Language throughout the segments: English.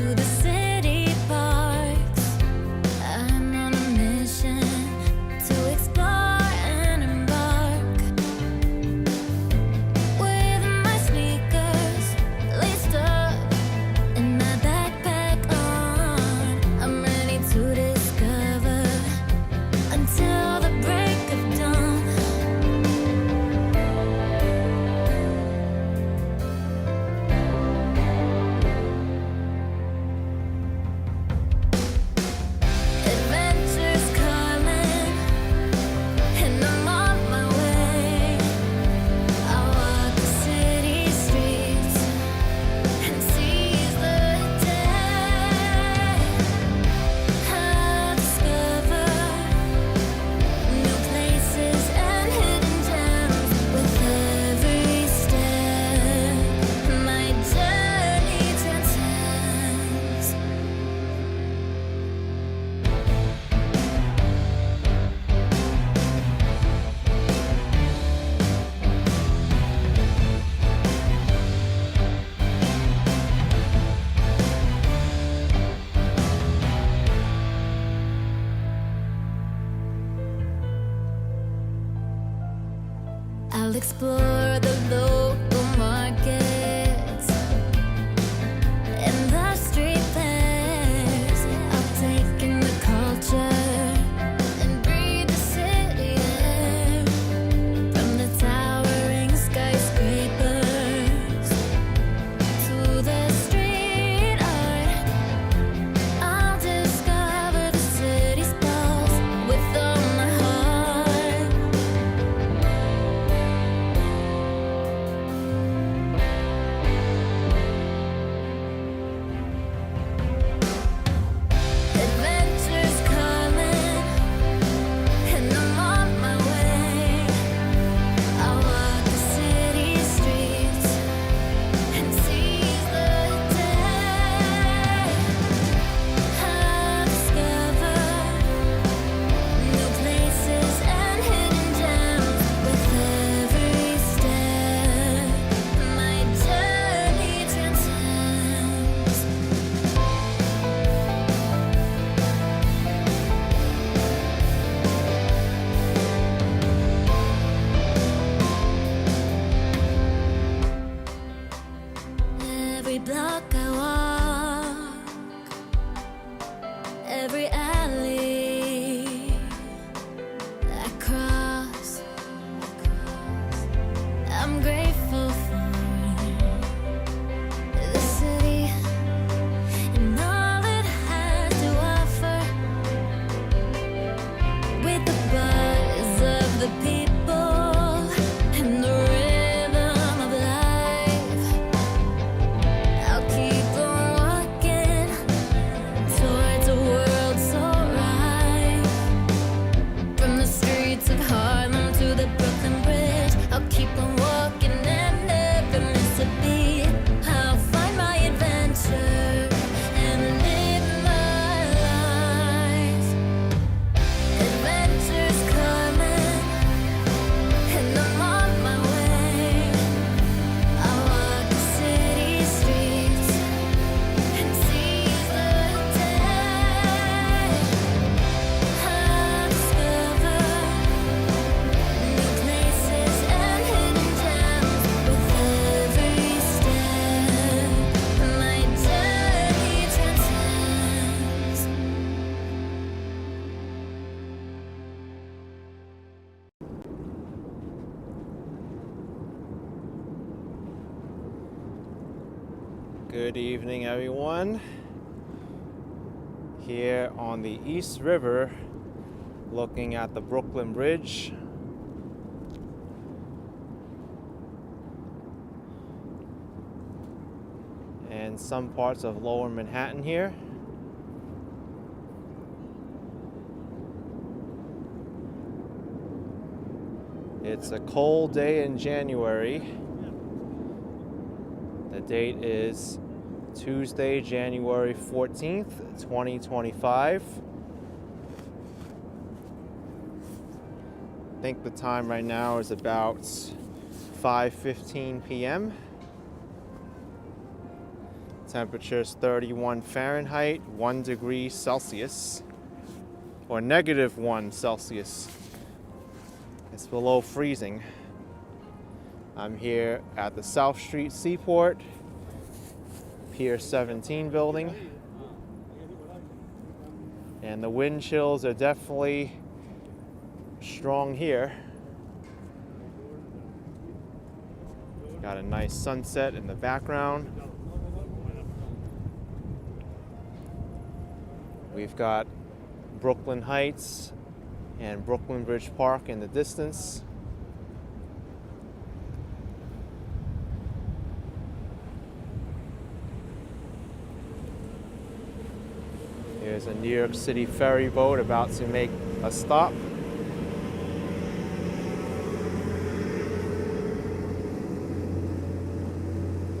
to the city parks. I'm on a mission to explore and embark. With my sneakers laced up and my backpack on, I'm ready to discover until the break of dawn. Adventure's calling, and I'm on my way. I'll walk the city streets and seize the day. I'll discover new places and hidden gems with every step. My journey transcends. I'll explore the local markets and the street fairs. I'll take in the culture and breathe the city air. From the towering skyscrapers to the street art, I'll discover the city's pulse with all my heart. Adventure's calling, and I'm on my way. I'll walk the city streets and seize the day. I'll discover new places and hidden gems with every step. My journey transcends. Every block I walk, every alley I cross, I'm grateful for the city and all it has to offer. With the buzz of the people and the rhythm of life, I'll keep on walking towards a world so right. From the streets of Harlem to the Brooklyn Bridge, I'll keep on walking and never miss a beat. I'll find my adventure and live my life. Adventure's calling, and I'm on my way. I'll walk the city streets and seize the day. I'll discover new places and hidden gems with every step. My journey transcends. Good evening, everyone. Here on the East River, looking at the Brooklyn Bridge. And some parts of Lower Manhattan here. It's a cold day in January. The date is Tuesday, January 14th, 2025. I think the time right now is about 5:15 p.m. Temperature's 31 Fahrenheit, 1 degree Celsius, or -1 Celsius. It's below freezing. I'm here at the South Street Seaport, Pier 17 building. And the wind chills are definitely strong here. Got a nice sunset in the background. We've got Brooklyn Heights and Brooklyn Bridge Park in the distance. There's a New York City ferry boat about to make a stop.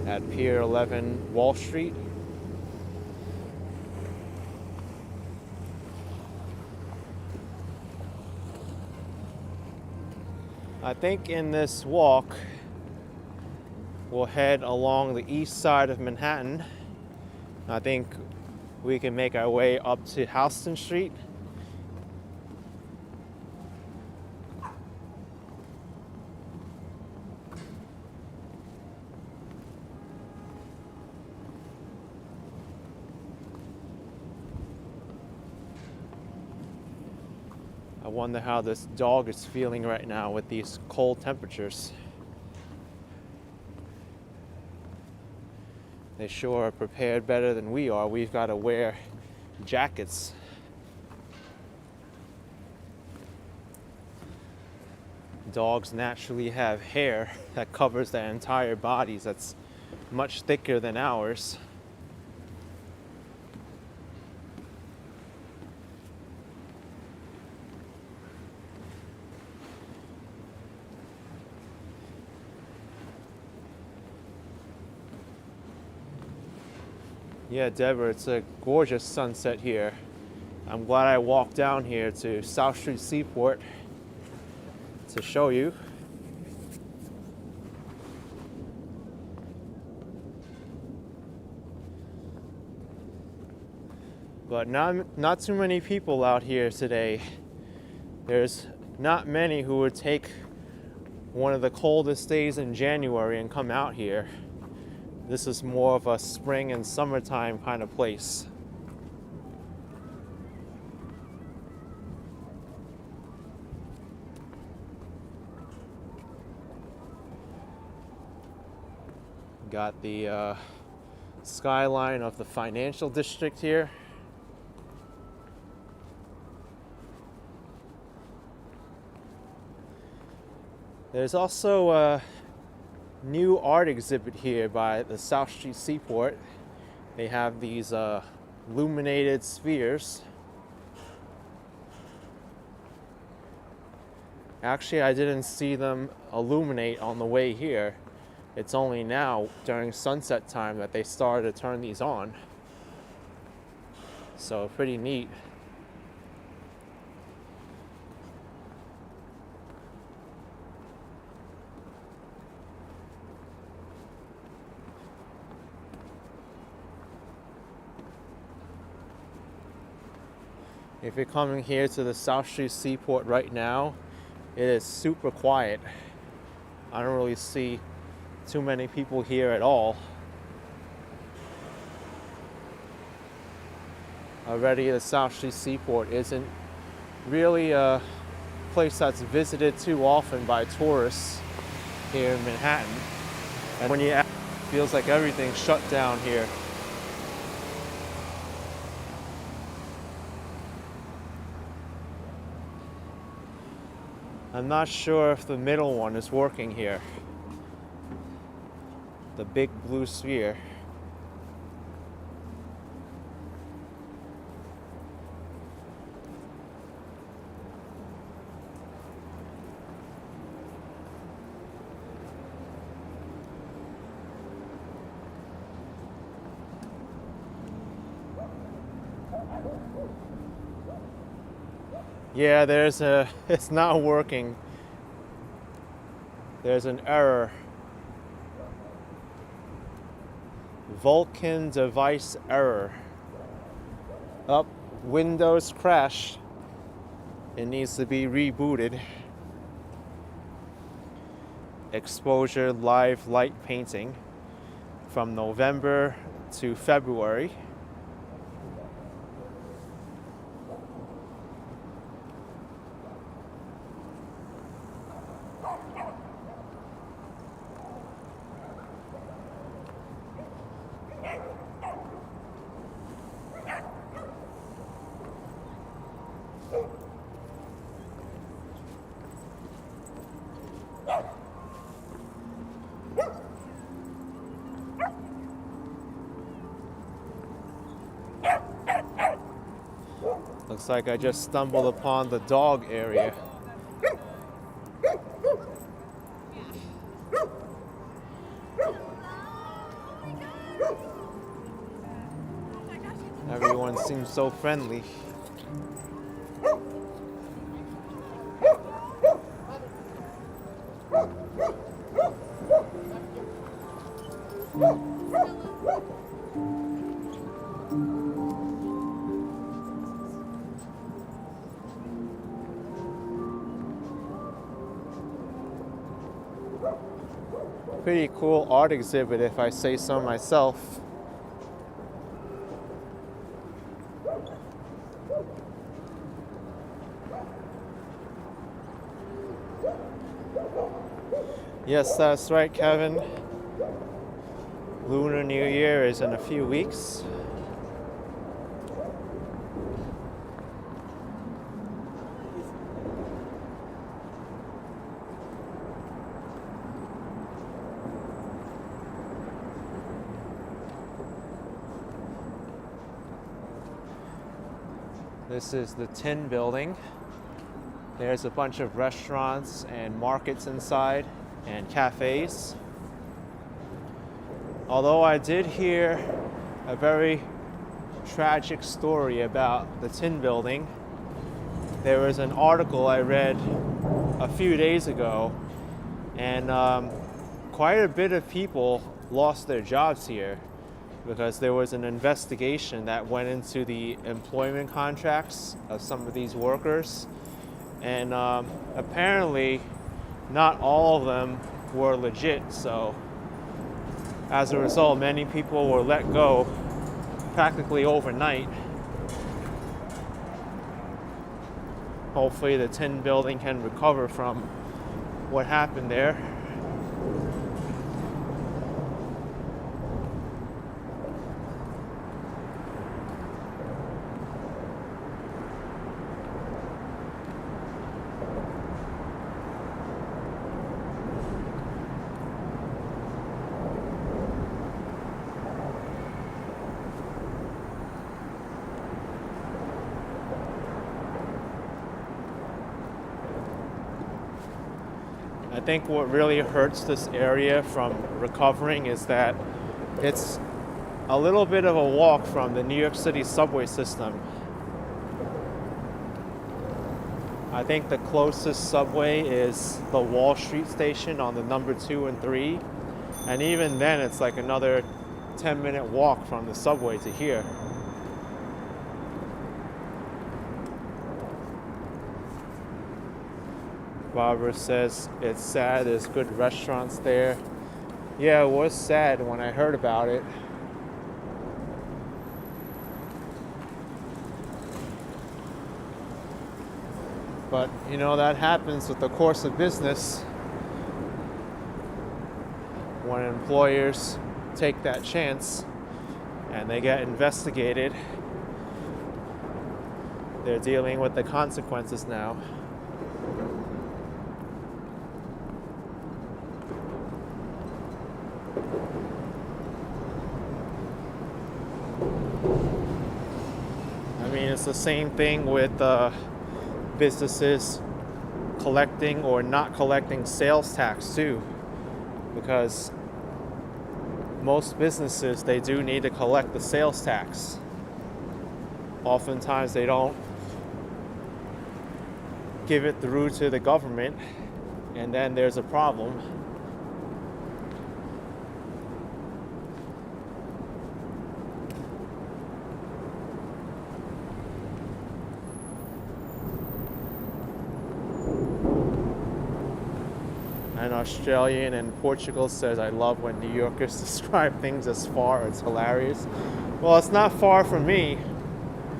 At Pier 11 Wall Street. I think in this walk, we'll head along the east side of Manhattan. I think we can make our way up to Houston Street. I wonder how this dog is feeling right now with these cold temperatures. They sure are prepared better than we are. We've got to wear jackets. Dogs naturally have hair that covers their entire bodies that's much thicker than ours. Yeah, Deborah, it's a gorgeous sunset here. I'm glad I walked down here to South Street Seaport to show you. But not too many people out here today. There's not many who would take one of the coldest days in January and come out here. This is more of a spring and summertime kind of place. Got the skyline of the financial district here. There's also a new art exhibit here by the South Street Seaport. They have these illuminated spheres. Actually, I didn't see them illuminate on the way here. It's only now during sunset time that they started to turn these on. So pretty neat. If you're coming here to the South Street Seaport right now, it is super quiet. I don't really see too many people here at all. Already the South Street Seaport isn't really a place that's visited too often by tourists here in Manhattan. And when it feels like everything's shut down here. I'm not sure if the middle one is working here. The big blue sphere. Yeah, it's not working. There's an error. Vulkan device error. Up, Windows crashed. It needs to be rebooted. Exposure live light painting from November to February. Looks like I just stumbled upon the dog area. Everyone seems so friendly. Pretty cool art exhibit, if I say so myself. Yes, that's right, Kevin. Lunar New Year is in a few weeks. This is the Tin Building. There's a bunch of restaurants and markets inside and cafes. Although I did hear a very tragic story about the Tin Building, there was an article I read a few days ago, and quite a bit of people lost their jobs here because there was an investigation that went into the employment contracts of some of these workers, and apparently not all of them were legit. So as a result, many people were let go practically overnight. Hopefully the Tin Building can recover from what happened there. I think what really hurts this area from recovering is that it's a little bit of a walk from the New York City subway system. I think the closest subway is the Wall Street station on the number 2 and 3. And even then, it's like another 10-minute walk from the subway to here. Barbara says it's sad, there's good restaurants there. Yeah, it was sad when I heard about it. But, you know, that happens with the course of business. When employers take that chance and they get investigated, they're dealing with the consequences now. It's the same thing with businesses collecting or not collecting sales tax too, because most businesses, they do need to collect the sales tax. Oftentimes they don't give it through to the government, and then there's a problem. An Australian in Portugal says, I love when New Yorkers describe things as far. It's hilarious. Well, it's not far from me,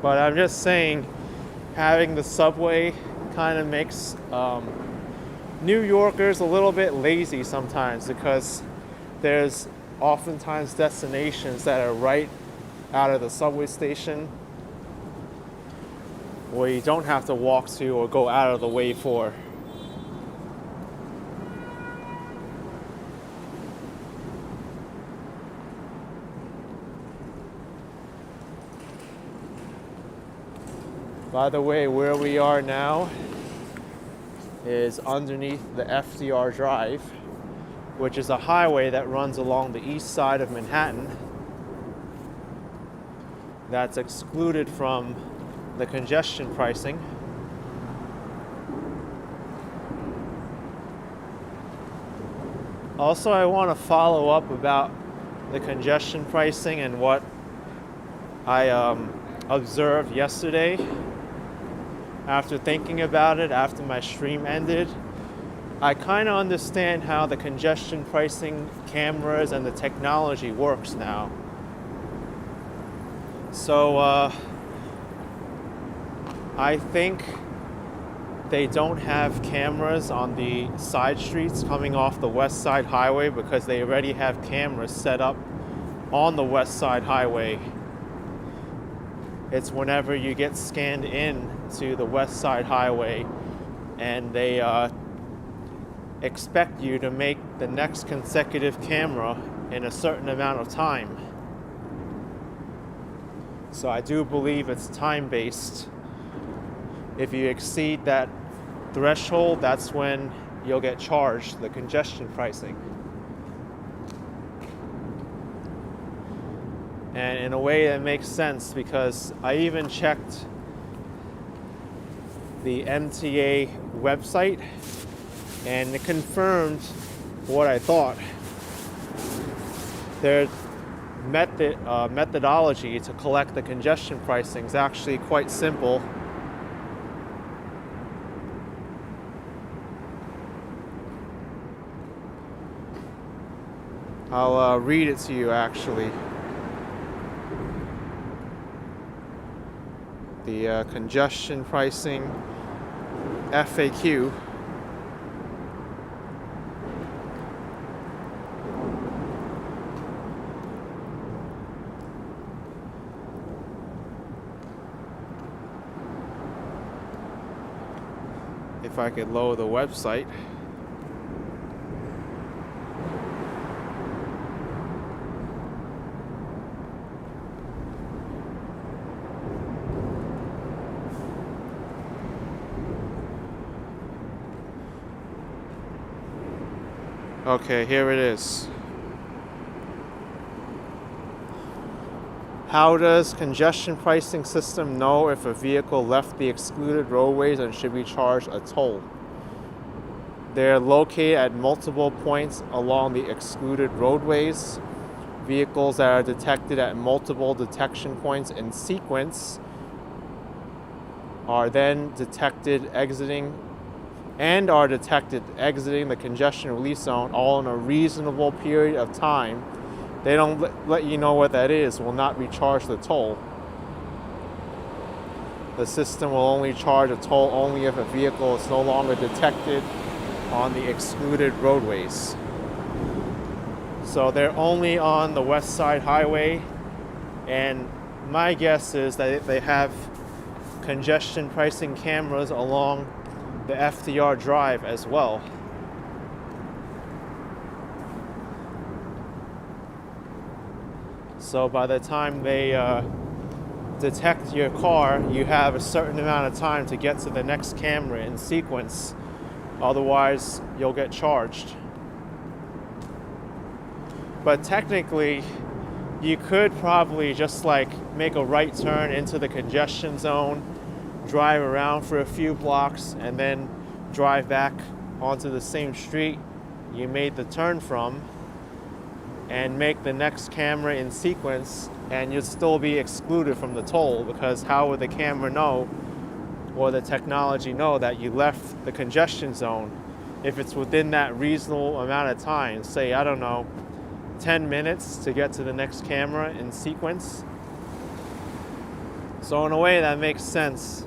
but I'm just saying having the subway kind of makes New Yorkers a little bit lazy sometimes, because there's oftentimes destinations that are right out of the subway station where you don't have to walk to or go out of the way for. By the way, where we are now is underneath the FDR Drive, which is a highway that runs along the east side of Manhattan that's excluded from the congestion pricing. Also, I want to follow up about the congestion pricing and what I observed yesterday. After thinking about it, after my stream ended, I kind of understand how the congestion pricing cameras and the technology works now. So I think they don't have cameras on the side streets coming off the West Side Highway because they already have cameras set up on the West Side Highway. It's whenever you get scanned in to the West Side Highway and they expect you to make the next consecutive camera in a certain amount of time. So I do believe it's time-based. If you exceed that threshold, that's when you'll get charged the congestion pricing. And in a way that makes sense, because I even checked the MTA website and it confirmed what I thought. Their methodology to collect the congestion pricing is actually quite simple. I'll read it to you actually. The congestion pricing FAQ. If I could load the website. Okay, here it is. How does congestion pricing system know if a vehicle left the excluded roadways and should be charged a toll? They're located at multiple points along the excluded roadways. Vehicles that are detected at multiple detection points in sequence are then detected exiting the congestion release zone all in a reasonable period of time. They don't let you know what that is, will not be charged the toll. The system will only charge a toll only if a vehicle is no longer detected on the excluded roadways. So they're only on the West Side Highway, and my guess is that they have congestion pricing cameras along the FDR Drive as well. So by the time they detect your car, you have a certain amount of time to get to the next camera in sequence. Otherwise, you'll get charged. But technically, you could probably just like make a right turn into the congestion zone, drive around for a few blocks, and then drive back onto the same street you made the turn from and make the next camera in sequence, and you'd still be excluded from the toll, because how would the camera know or the technology know that you left the congestion zone if it's within that reasonable amount of time, say, I don't know, 10 minutes to get to the next camera in sequence. So in a way that makes sense.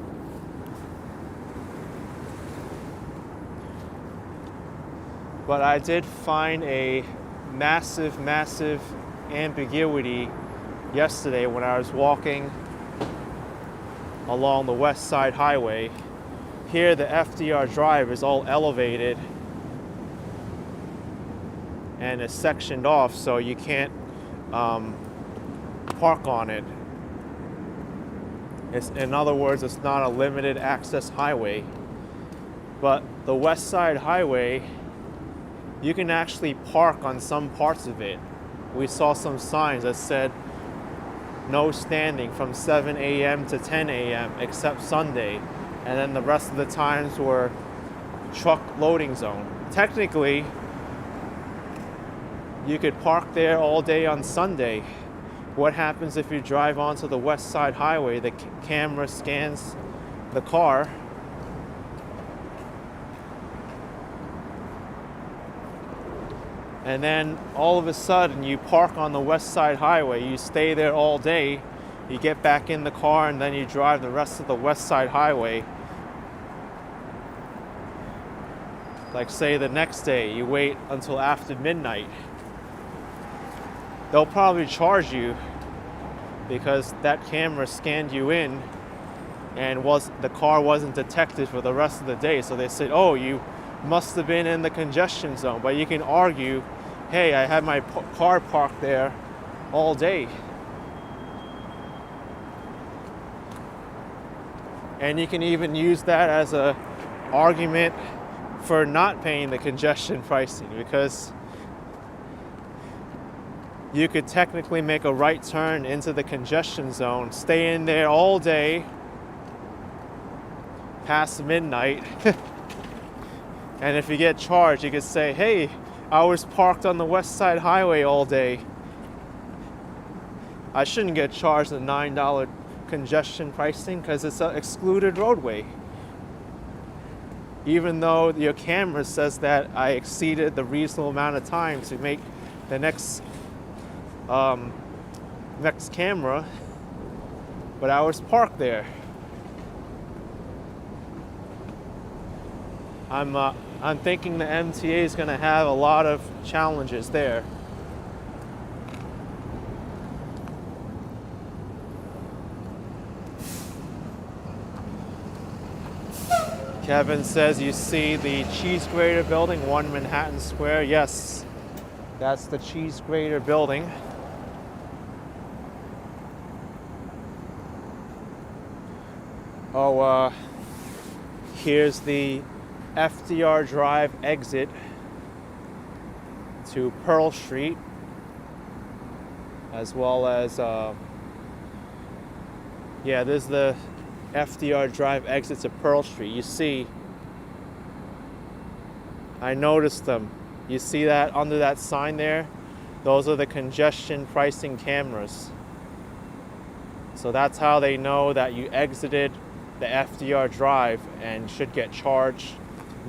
But I did find a massive ambiguity yesterday when I was walking along the West Side Highway. Here the FDR Drive is all elevated and is sectioned off, so you can't park on it. In other words, it's not a limited access highway. But the West Side Highway, you can actually park on some parts of it. We saw some signs that said no standing from 7 a.m. to 10 a.m. except Sunday. And then the rest of the times were truck loading zone. Technically, you could park there all day on Sunday. What happens if you drive onto the West Side Highway? The camera scans the car. And then all of a sudden you park on the West Side Highway. You stay there all day. You get back in the car and then you drive the rest of the West Side Highway. Like say the next day, you wait until after midnight. They'll probably charge you because that camera scanned you in and the car wasn't detected for the rest of the day. So they said, oh, you must have been in the congestion zone. But you can argue, hey, I had my car parked there all day. And you can even use that as an argument for not paying the congestion pricing, because you could technically make a right turn into the congestion zone, stay in there all day past midnight, and if you get charged, you could say, hey, I was parked on the West Side Highway all day. I shouldn't get charged a $9 congestion pricing because it's an excluded roadway. Even though your camera says that I exceeded the reasonable amount of time to make the next camera, but I was parked there. I'm thinking the MTA is going to have a lot of challenges there. Kevin says you see the cheese grater building, 1 Manhattan Square. Yes, that's the cheese grater building. Oh, here's the FDR Drive exit to Pearl Street, as well as, yeah, there's the FDR Drive exit to Pearl Street. You see, I noticed them. You see that under that sign there? Those are the congestion pricing cameras. So that's how they know that you exited the FDR Drive and should get charged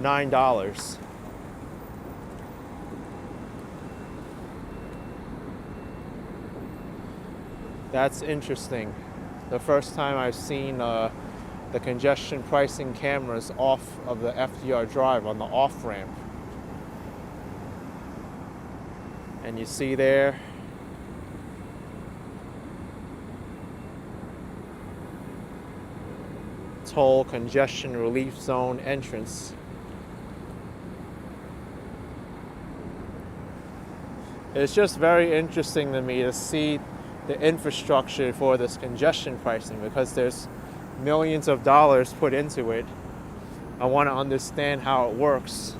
$9. That's interesting. The first time I've seen the congestion pricing cameras off of the FDR Drive on the off-ramp. And you see there, toll congestion relief zone entrance. It's just very interesting to me to see the infrastructure for this congestion pricing, because there's millions of dollars put into it. I want to understand how it works.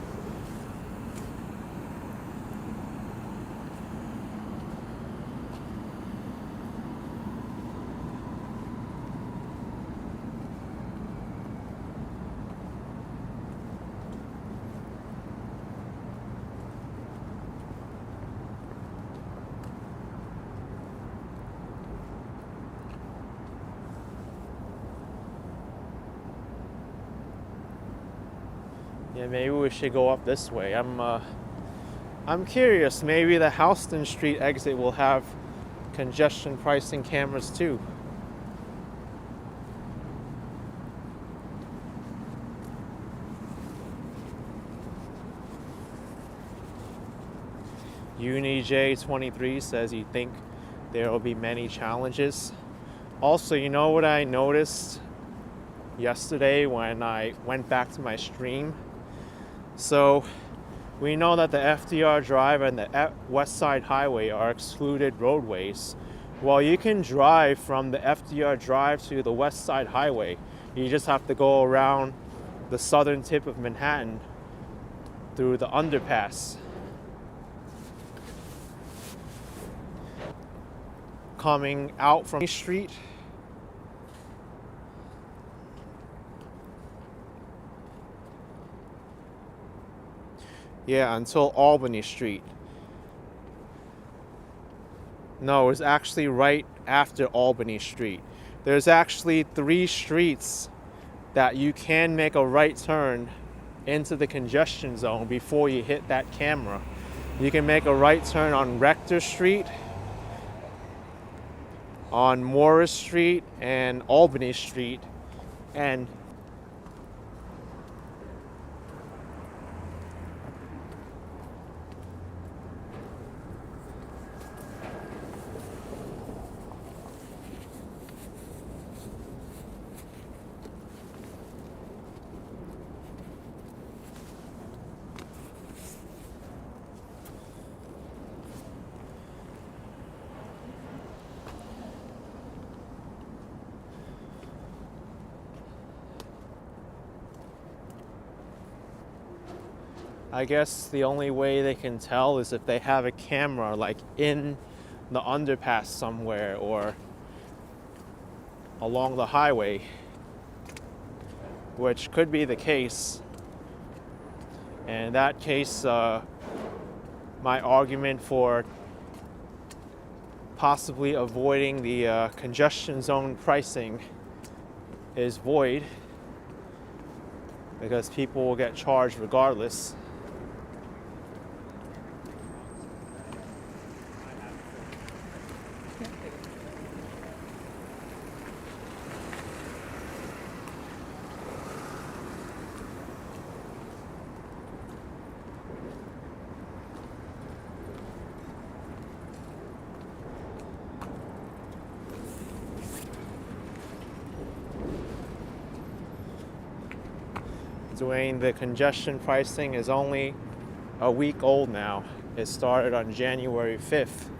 Yeah, maybe we should go up this way. I'm curious. Maybe the Houston Street exit will have congestion pricing cameras too. UniJ23 says you think there will be many challenges. Also, you know what I noticed yesterday when I went back to my stream? So we know that the FDR Drive and the West Side Highway are excluded roadways. Well, you can drive from the FDR Drive to the West Side Highway. You just have to go around the southern tip of Manhattan through the underpass. Coming out from East Street, yeah, until Albany Street. No, it's actually right after Albany Street. There's actually 3 streets that you can make a right turn into the congestion zone before you hit that camera. You can make a right turn on Rector Street, on Morris Street, and Albany Street, and I guess the only way they can tell is if they have a camera like in the underpass somewhere or along the highway, which could be the case. And in that case, my argument for possibly avoiding the congestion zone pricing is void, because people will get charged regardless. Dwayne, the congestion pricing is only a week old now. It started on January 5th.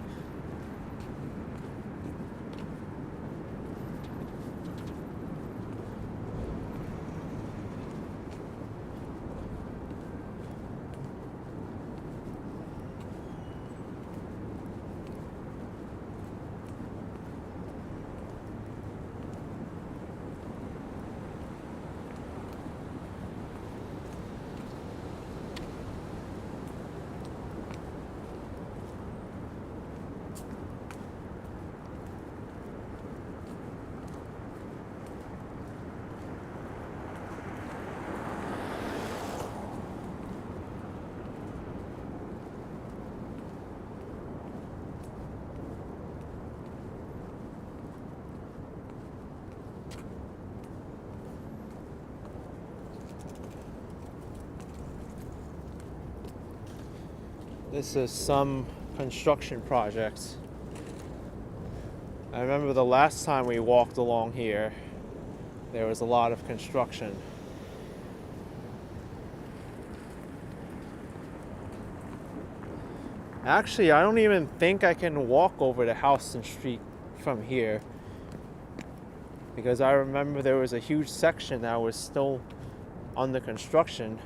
This is some construction project. I remember the last time we walked along here, there was a lot of construction. Actually, I don't even think I can walk over to Houston Street from here, because I remember there was a huge section that was still under construction.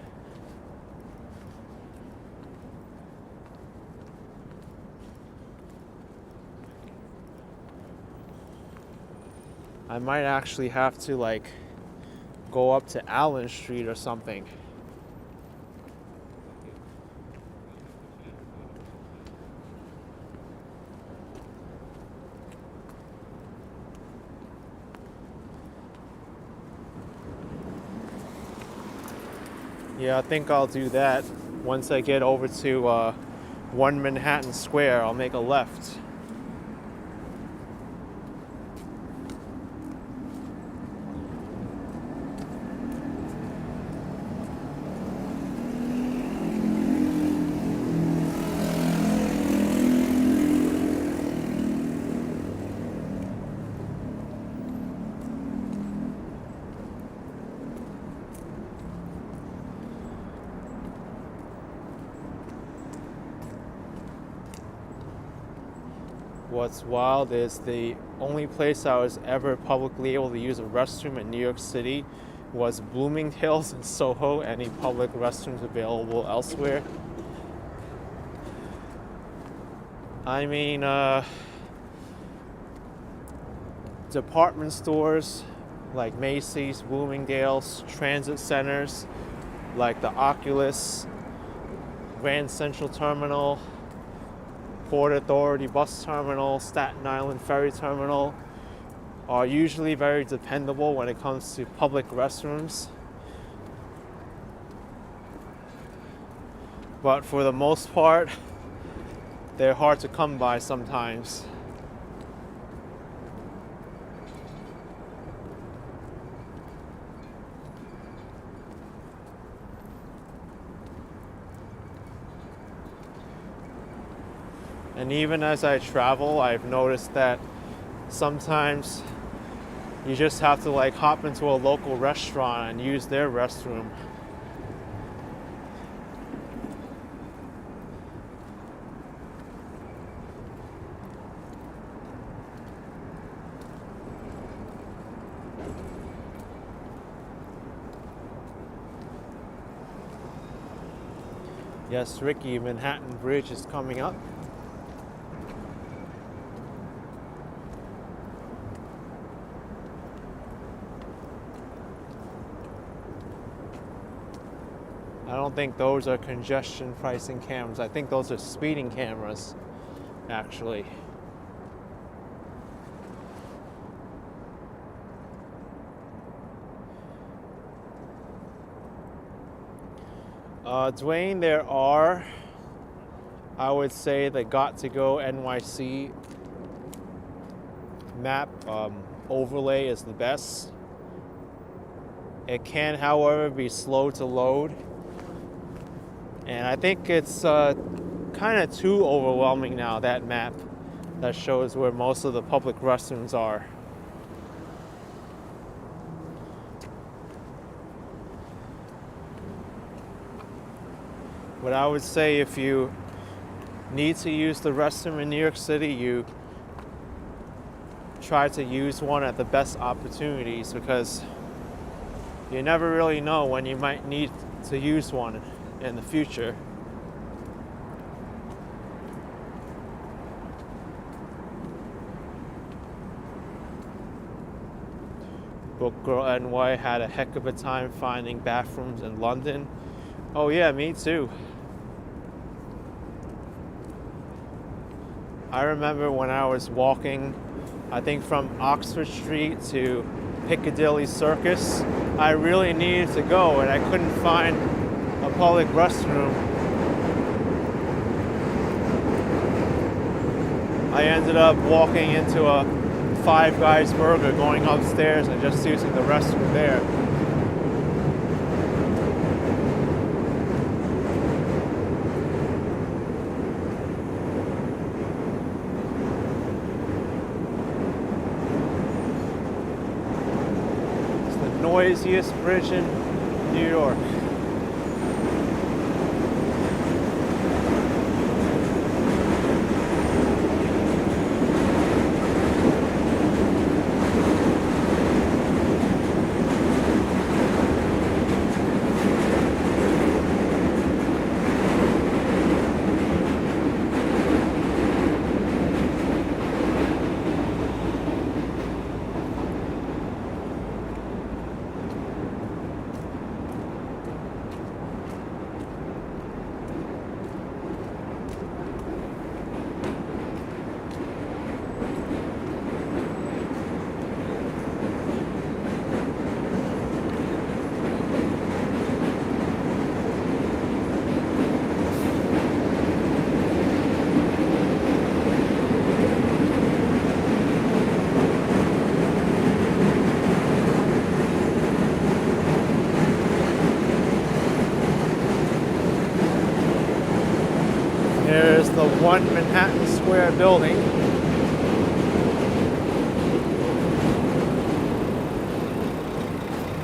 I might actually have to like go up to Allen Street or something. Yeah, I think I'll do that. Once I get over to 1 Manhattan Square, I'll make a left. What's wild is the only place I was ever publicly able to use a restroom in New York City was Bloomingdale's in Soho. Any public restrooms available elsewhere? I mean, department stores like Macy's, Bloomingdale's, transit centers like the Oculus, Grand Central Terminal, Port Authority Bus Terminal, Staten Island Ferry Terminal are usually very dependable when it comes to public restrooms. But for the most part, they're hard to come by sometimes. And even as I travel, I've noticed that sometimes you just have to like hop into a local restaurant and use their restroom. Yes, Ricky, Manhattan Bridge is coming up. I don't think those are congestion pricing cameras. I think those are speeding cameras, actually. Dwayne, there are, I would say, the Got to Go NYC map overlay is the best. It can, however, be slow to load. And I think it's kind of too overwhelming now, that map that shows where most of the public restrooms are. But I would say if you need to use the restroom in New York City, you try to use one at the best opportunities, because you never really know when you might need to use one in the future. Book Girl NY had a heck of a time finding bathrooms in London. Oh yeah, me too. I remember when I was walking, I think from Oxford Street to Piccadilly Circus, I really needed to go and I couldn't find a public restroom. I ended up walking into a Five Guys Burger, going upstairs and just using the restroom there. It's the noisiest bridge in New York. Square building.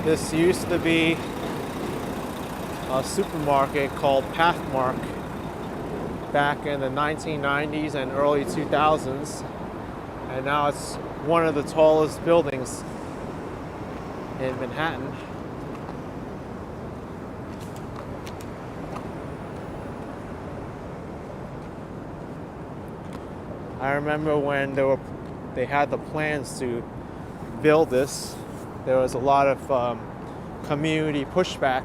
This used to be a supermarket called Pathmark back in the 1990s and early 2000s, and now it's one of the tallest buildings in Manhattan. I remember when they had the plans to build this, there was a lot of community pushback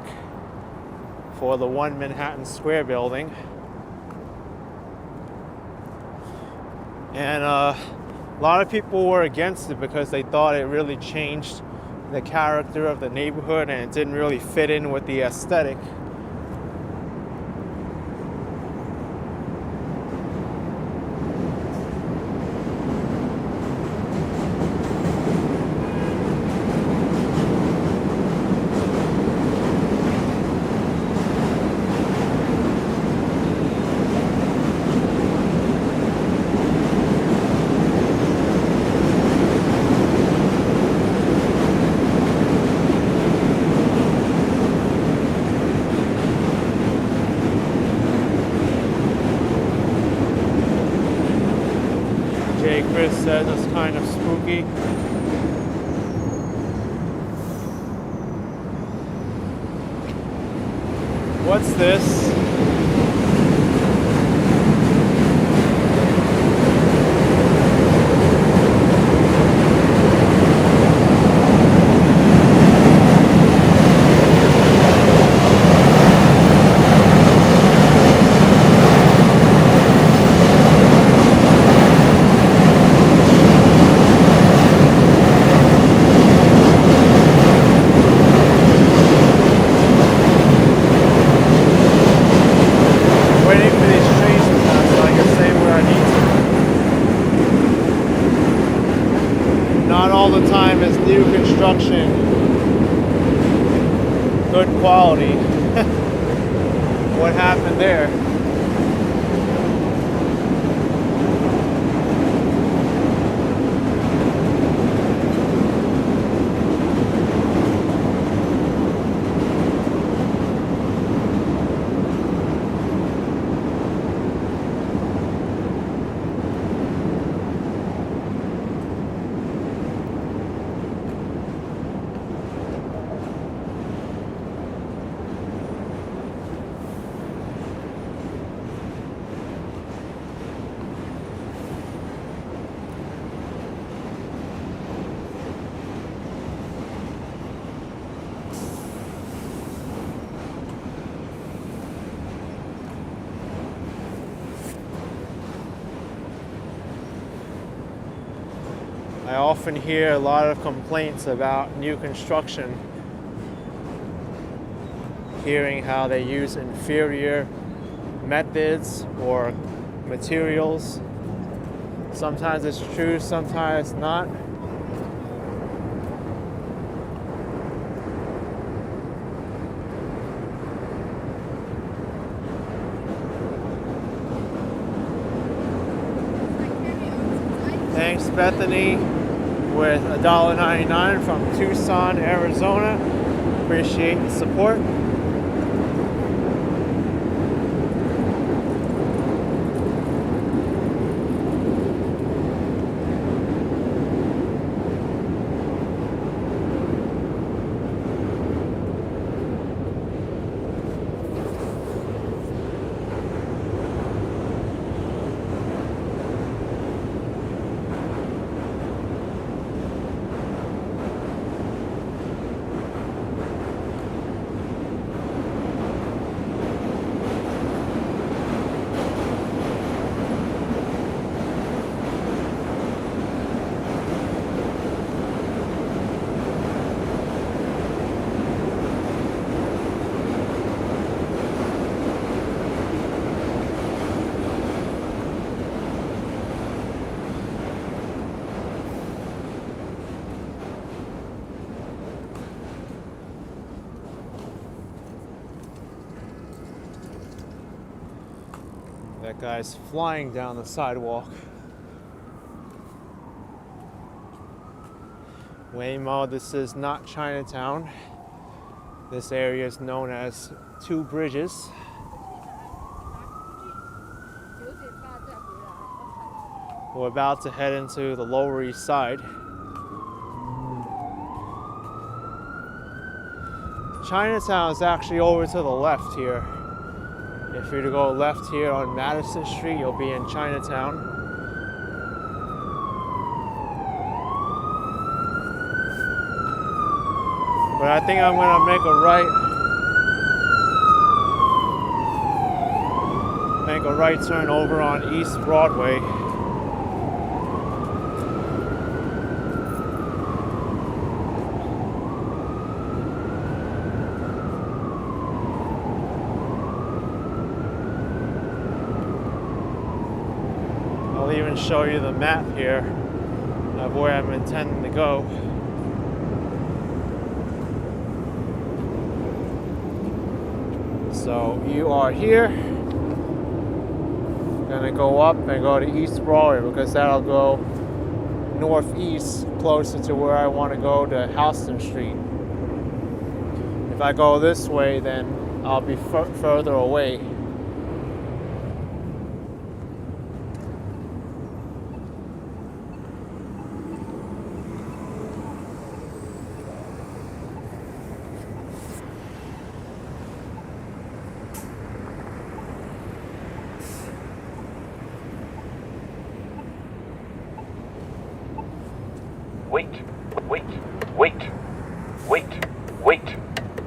for the One Manhattan Square building. And a lot of people were against it because they thought it really changed the character of the neighborhood and it didn't really fit in with the aesthetic. Chris says it's kind of spooky. What's this? New construction, good quality. What happened there? I often hear a lot of complaints about new construction, hearing how they use inferior methods or materials. Sometimes it's true, sometimes it's not. Thanks, Bethany, with $1.99 from Tucson, Arizona. Appreciate the support. That guy's flying down the sidewalk. Waymo, this is not Chinatown. This area is known as Two Bridges. We're about to head into the Lower East Side. Chinatown is actually over to the left here. If you're to go left here on Madison Street, you'll be in Chinatown. But I think I'm gonna make a right turn over on East Broadway. I'll even show you the map here of where I'm intending to go. So you are here, gonna go up and go to East Broadway because that'll go northeast closer to where I want to go to Houston Street. If I go this way, then I'll be further away.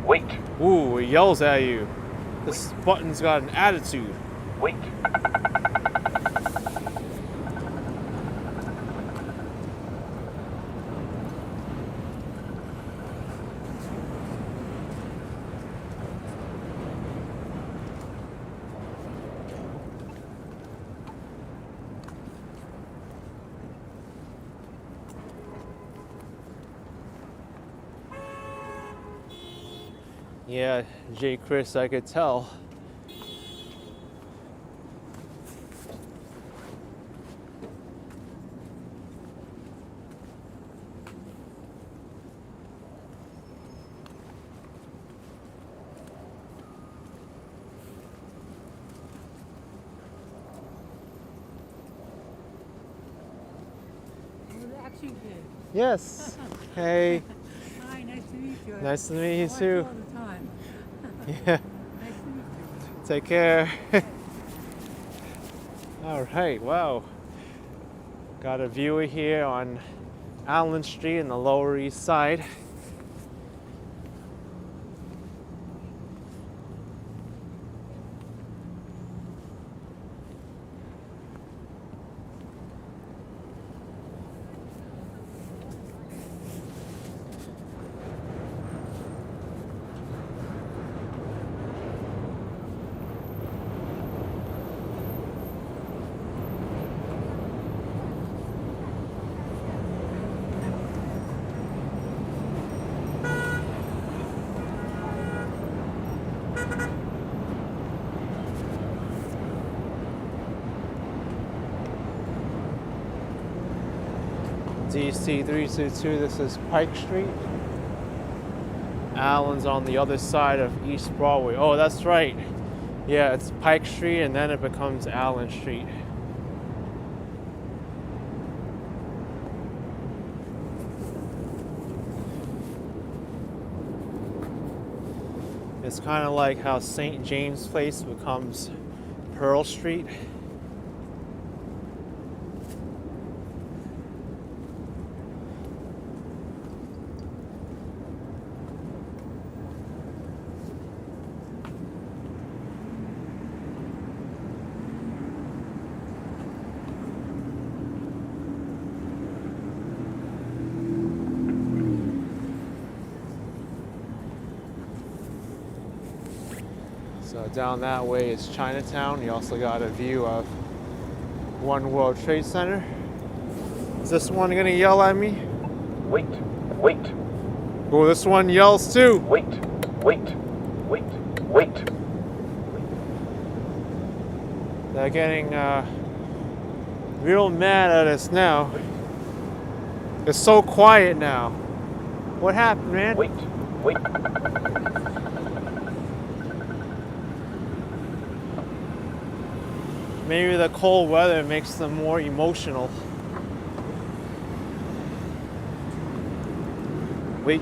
Wait. Ooh, it yells at you. This button's got an attitude. Wait. Yeah, J. Chris, I could tell. Yes. Hey. Hi, nice to meet you. Nice to meet you Watch too. all the time. Yeah. Nice to meet you. Take care. All right. Wow. Got a view here on Allen Street in the Lower East Side. DC 322, this is Pike Street. Allen's on the other side of East Broadway. Oh, that's right. Yeah, it's Pike Street and then it becomes Allen Street. It's kind of like how St. James Place becomes Pearl Street. So down that way is Chinatown. You also got a view of One World Trade Center. Is this one gonna yell at me? Wait. Oh, this one yells too. Wait. They're getting real mad at us now. It's so quiet now. What happened, man? Wait. Maybe the cold weather makes them more emotional. Wait.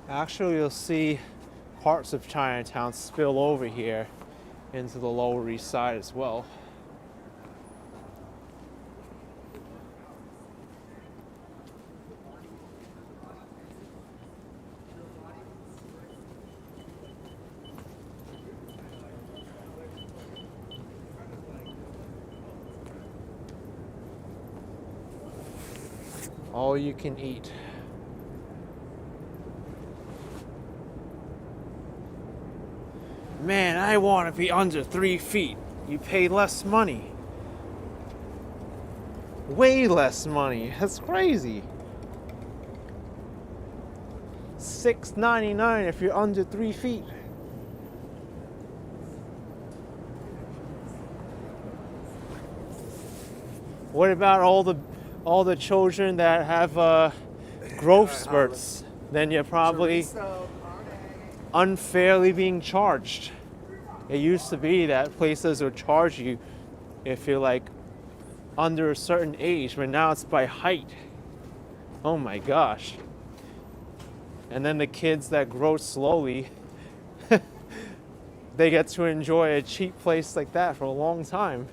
Actually, you'll see parts of Chinatown spill over here into the Lower East Side as well. All you can eat. Man, I want to be under 3 feet. You pay less money. Way less money. That's crazy. $6.99 if you're under 3 feet. What about all the children that have growth spurts? Then you're probably unfairly being charged. It used to be that places would charge you if you're like under a certain age, but now it's by height. Oh my gosh. And then the kids that grow slowly, they get to enjoy a cheap place like that for a long time.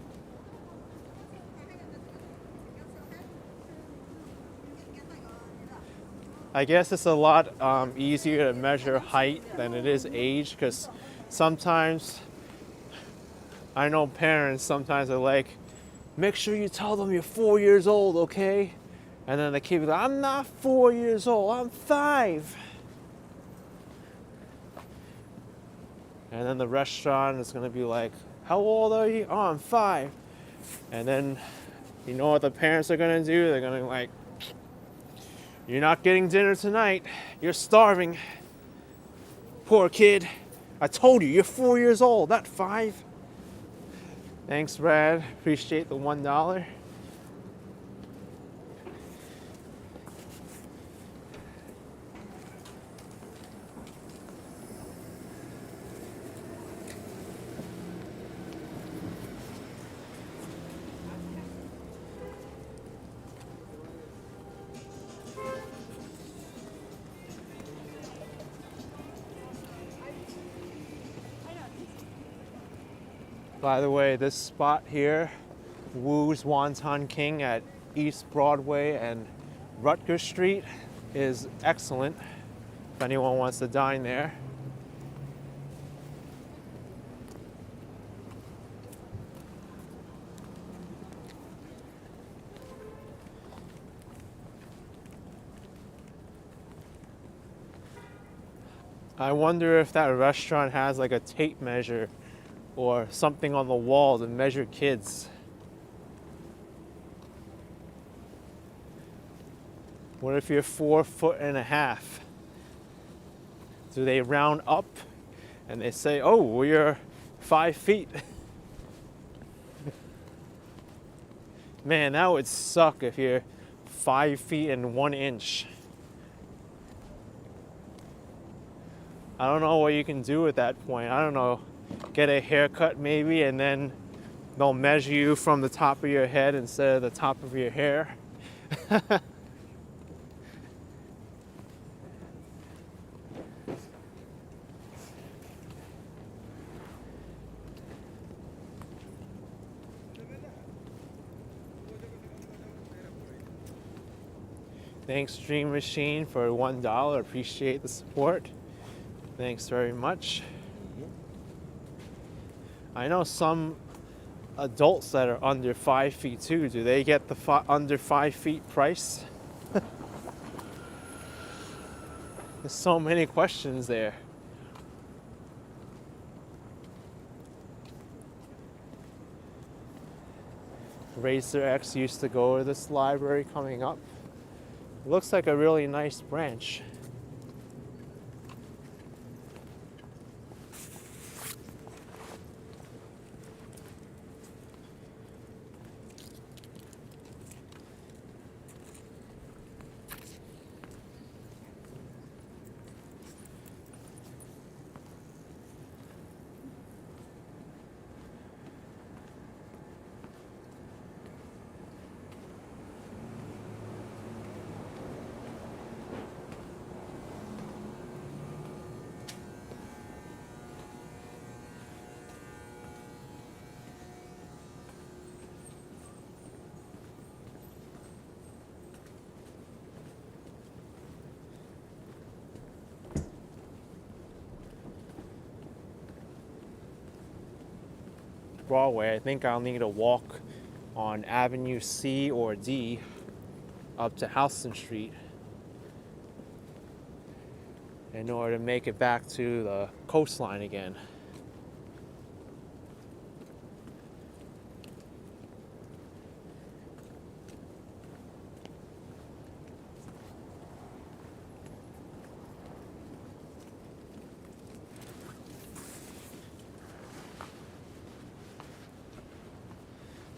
I guess it's a lot easier to measure height than it is age, because sometimes I know parents sometimes are like, make sure you tell them you're 4 years old, okay? And then the kid will be like, I'm not 4 years old, I'm 5. And then the restaurant is gonna be like, how old are you? Oh, I'm 5. And then you know what the parents are gonna do? They're gonna be like, you're not getting dinner tonight. You're starving. Poor kid. I told you, you're 4 years old, not 5. Thanks, Brad. Appreciate the $1. By the way, this spot here, Wu's Wonton King at East Broadway and Rutgers Street, is excellent if anyone wants to dine there. I wonder if that restaurant has like a tape measure or something on the wall to measure kids. What if you're 4.5 feet? Do they round up and they say, oh, well, you're 5 feet? Man, that would suck if you're 5 feet and 1 inch. I don't know what you can do at that point. I don't know. Get a haircut maybe, and then they'll measure you from the top of your head instead of the top of your hair. Thanks Dream Machine for $1. Appreciate the support. Thanks very much. I know some adults that are under 5 feet too. Do they get the under 5 feet price? There's so many questions there. Racer X used to go to this library coming up. Looks like a really nice branch. Broadway, I think I'll need to walk on Avenue C or D up to Houston Street in order to make it back to the coastline again.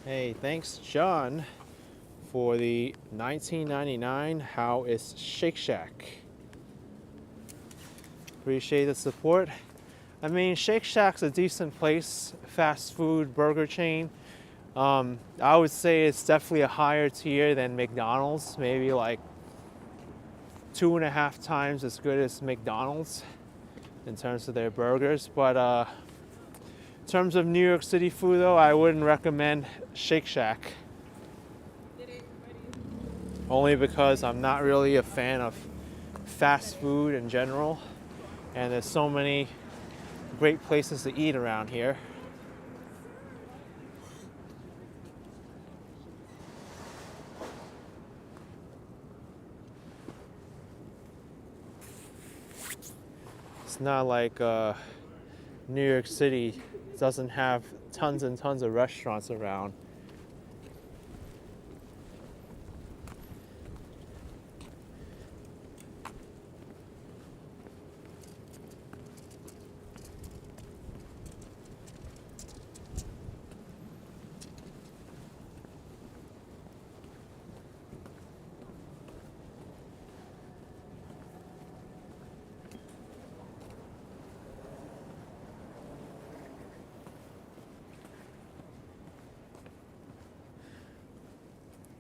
Hey, thanks John for the $19.99 How is Shake Shack. Appreciate the support. I mean, Shake Shack's a decent place, fast food burger chain. I would say it's definitely a higher tier than McDonald's, maybe like 2.5 times as good as McDonald's in terms of their burgers. But in terms of New York City food though, I wouldn't recommend Shake Shack. Only because I'm not really a fan of fast food in general. And there's so many great places to eat around here. It's not like New York City doesn't have tons and tons of restaurants around.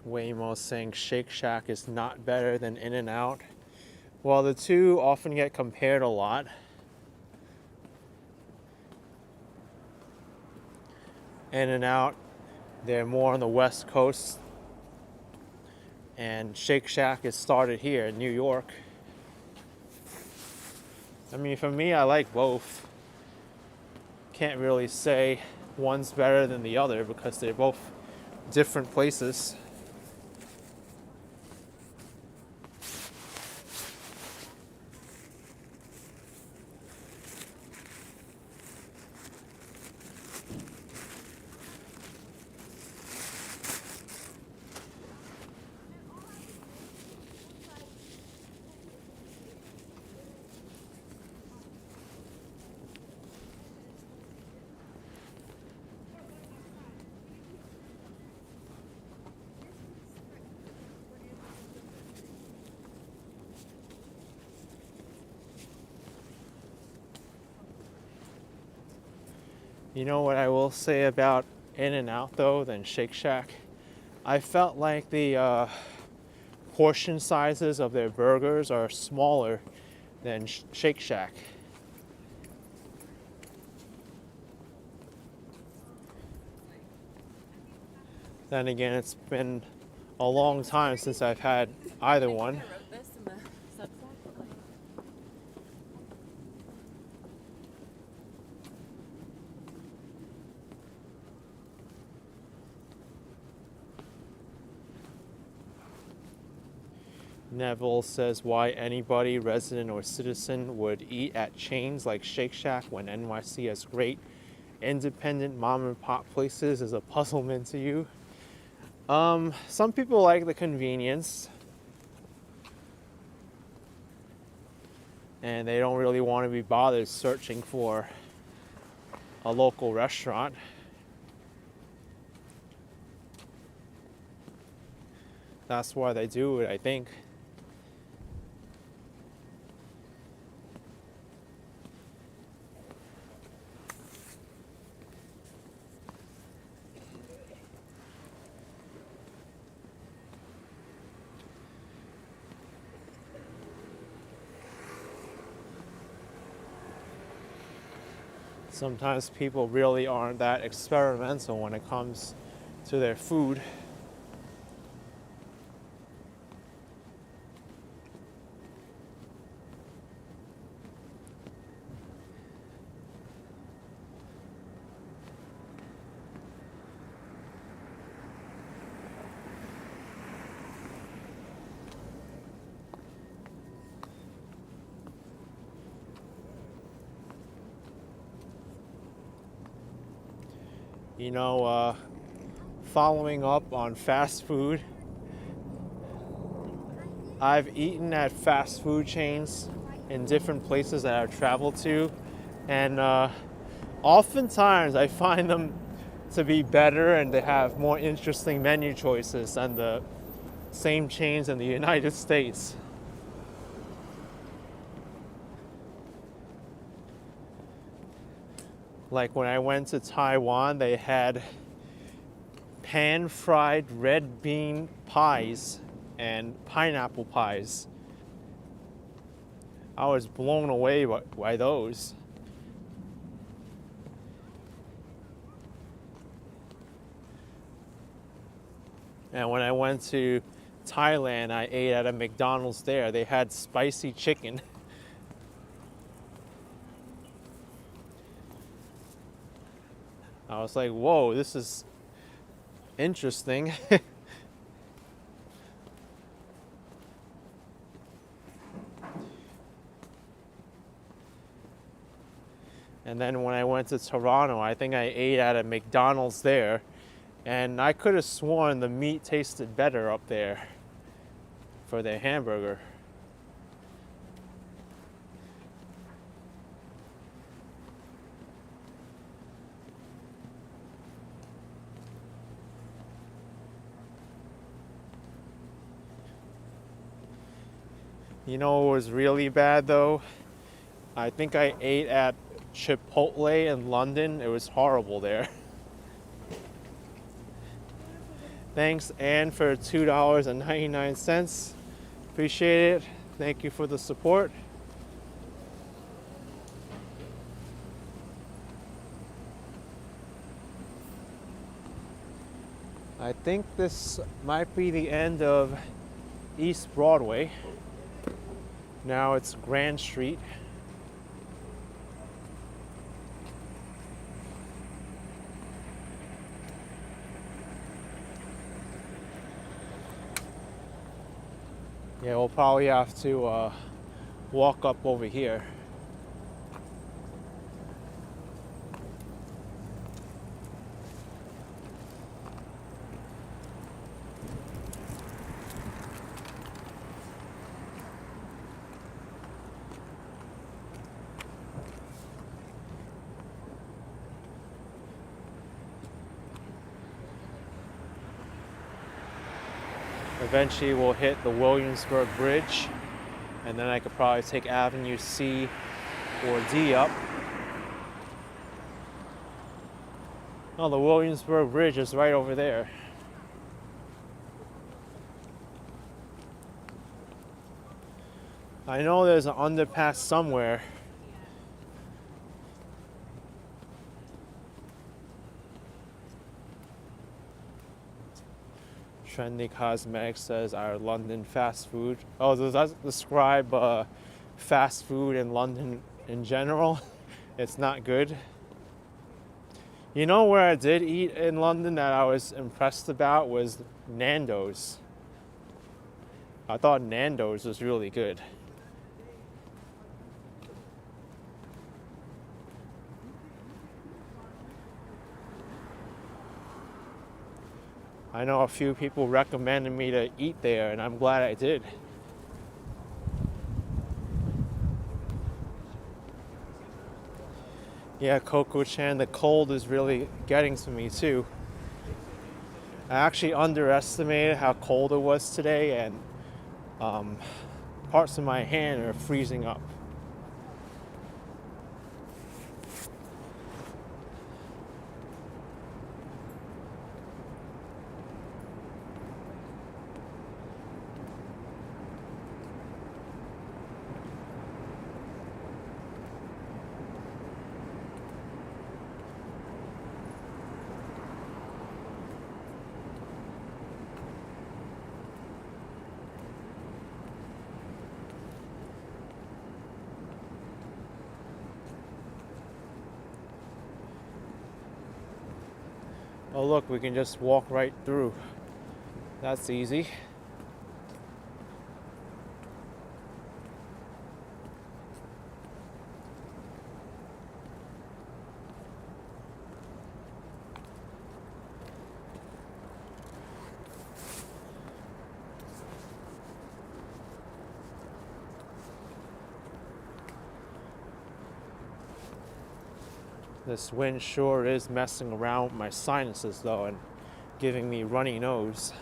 Waymo saying Shake Shack is not better than In-N-Out. Well, the two often get compared a lot. In-N-Out, they're more on the West Coast. And Shake Shack is started here in New York. I mean, for me, I like both. Can't really say one's better than the other because they're both different places. You know what I will say about In-N-Out though than Shake Shack? I felt like the portion sizes of their burgers are smaller than Shake Shack. Then again, it's been a long time since I've had either one. Neville says why anybody, resident or citizen, would eat at chains like Shake Shack when NYC has great independent mom and pop places is a puzzlement to you. Some people like the convenience and they don't really want to be bothered searching for a local restaurant. That's why they do it, I think. Sometimes people really aren't that experimental when it comes to their food. You know, following up on fast food, I've eaten at fast food chains in different places that I've traveled to, and oftentimes I find them to be better and they have more interesting menu choices than the same chains in the United States. Like when I went to Taiwan, they had pan-fried red bean pies and pineapple pies. I was blown away by those. And when I went to Thailand, I ate at a McDonald's there. They had spicy chicken. I was like, whoa, this is interesting. And then when I went to Toronto, I think I ate at a McDonald's there, and I could have sworn the meat tasted better up there for their hamburger. You know what was really bad though? I think I ate at Chipotle in London. It was horrible there. Thanks, Anne, for $2.99. Appreciate it. Thank you for the support. I think this might be the end of East Broadway. Now it's Grand Street. Yeah, we'll probably have to walk up over here. Eventually we'll hit the Williamsburg Bridge, and then I could probably take Avenue C or D up. Oh, the Williamsburg Bridge is right over there. I know there's an underpass somewhere. Trendy Cosmetics says our London fast food. Oh, does that describe fast food in London in general? It's not good. You know where I did eat in London that I was impressed about was Nando's. I thought Nando's was really good. I know a few people recommended me to eat there, and I'm glad I did. Yeah, Coco Chan, the cold is really getting to me too. I actually underestimated how cold it was today, and parts of my hand are freezing up. Oh look, we can just walk right through. That's easy. This wind sure is messing around with my sinuses though and giving me runny nose.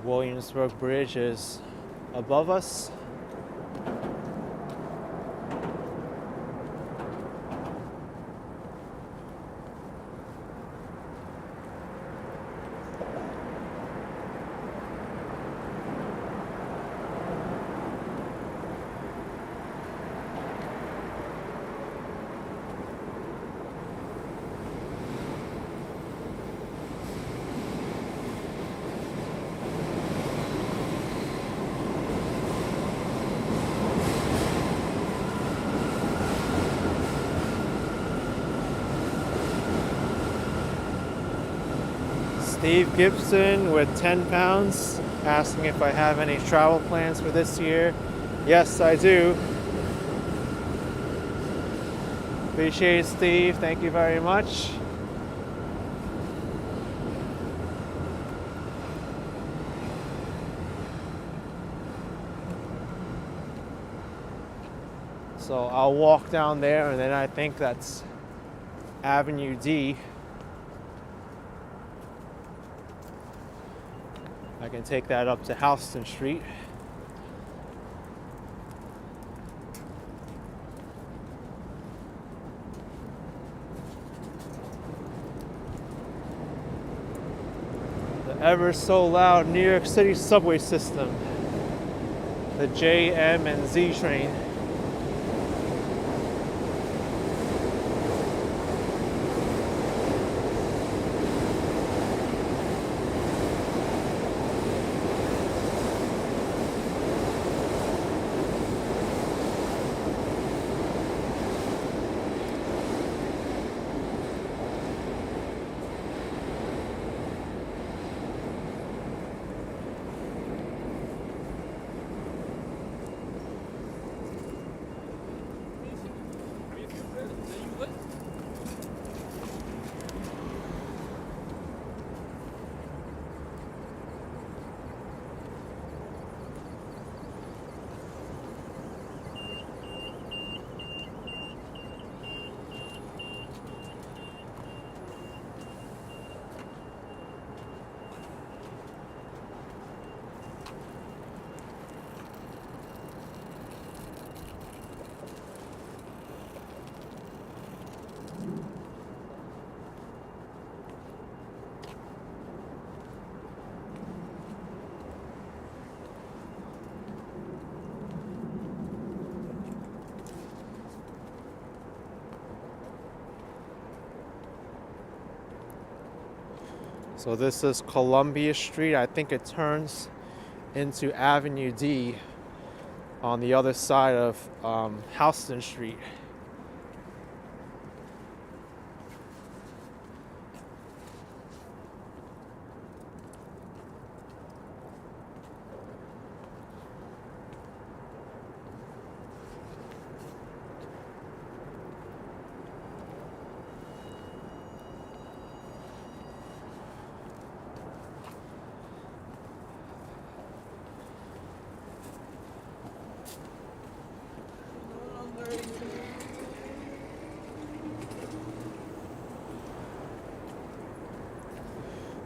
Williamsburg Bridge is above us. Steve Gibson with 10 pounds asking if I have any travel plans for this year. Yes, I do. Appreciate it, Steve. Thank you very much. So I'll walk down there and then I think that's Avenue D. I can take that up to Houston Street. The ever so loud New York City subway system. The J, M, and Z train. So this is Columbia Street. I think it turns into Avenue D on the other side of Houston Street.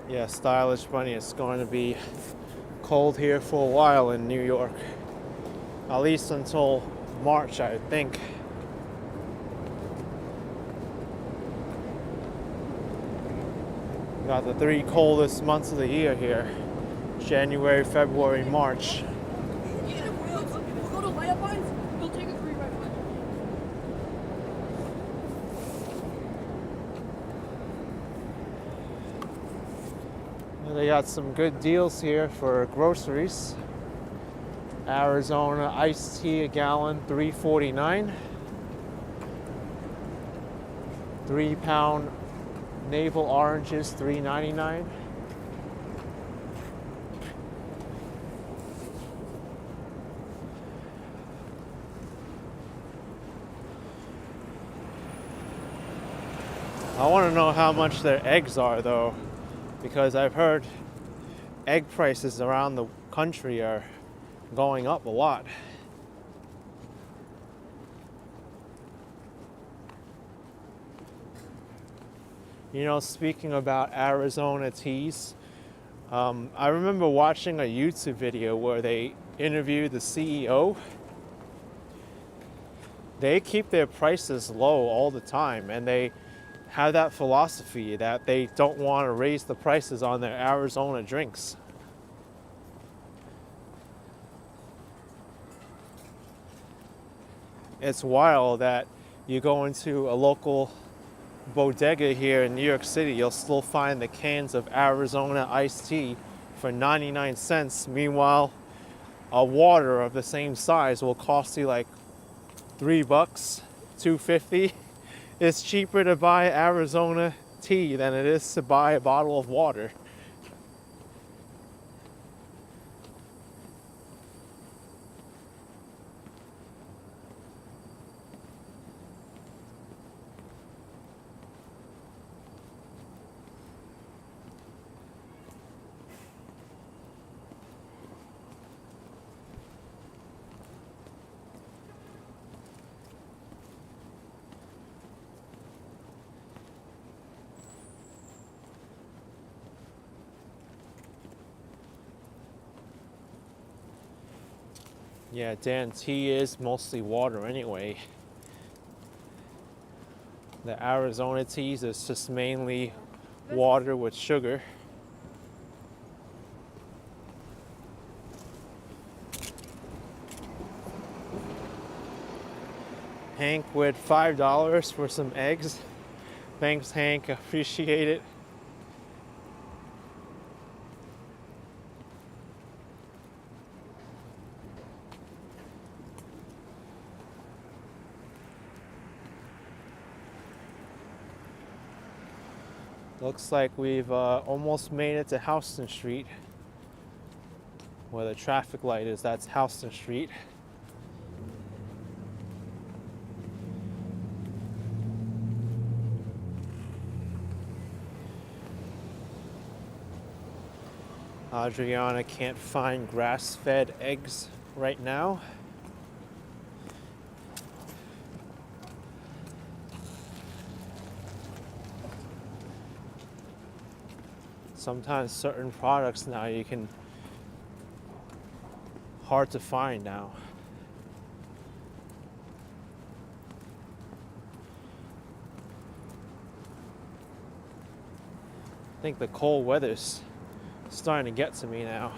Yeah, stylish bunny. It's going to be cold here for a while in New York. At least until March, I think. Got the 3 coldest months of the year here. January, February, March. We'll go to layup lines. We'll take a free ride home. They got some good deals here for groceries. Arizona iced tea a gallon, $3.49. 3-pound navel oranges, $3.99. I want to know how much their eggs are though, because I've heard egg prices around the country are going up a lot. You know, speaking about Arizona teas, I remember watching a YouTube video where they interviewed the CEO. They keep their prices low all the time, and they have that philosophy that they don't want to raise the prices on their Arizona drinks. It's wild that you go into a local bodega here in New York City, you'll still find the cans of Arizona iced tea for 99 cents. Meanwhile, a water of the same size will cost you like $3, $2.50. It's cheaper to buy Arizona tea than it is to buy a bottle of water. Yeah, Dan, tea is mostly water anyway. The Arizona teas is just mainly water with sugar. Hank with $5 for some eggs. Thanks, Hank. Appreciate it. Looks like we've almost made it to Houston Street. Where the traffic light is, that's Houston Street. Adriana can't find grass-fed eggs right now. Sometimes certain products now you can hard to find now. I think the cold weather's starting to get to me now.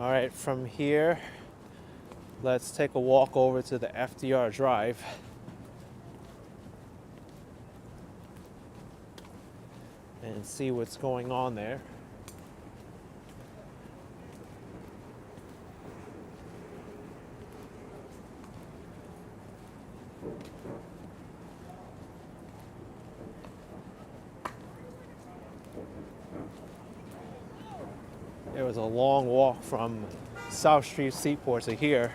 All right, from here, let's take a walk over to the FDR Drive. And see what's going on there. It was a long walk from South Street Seaport to here.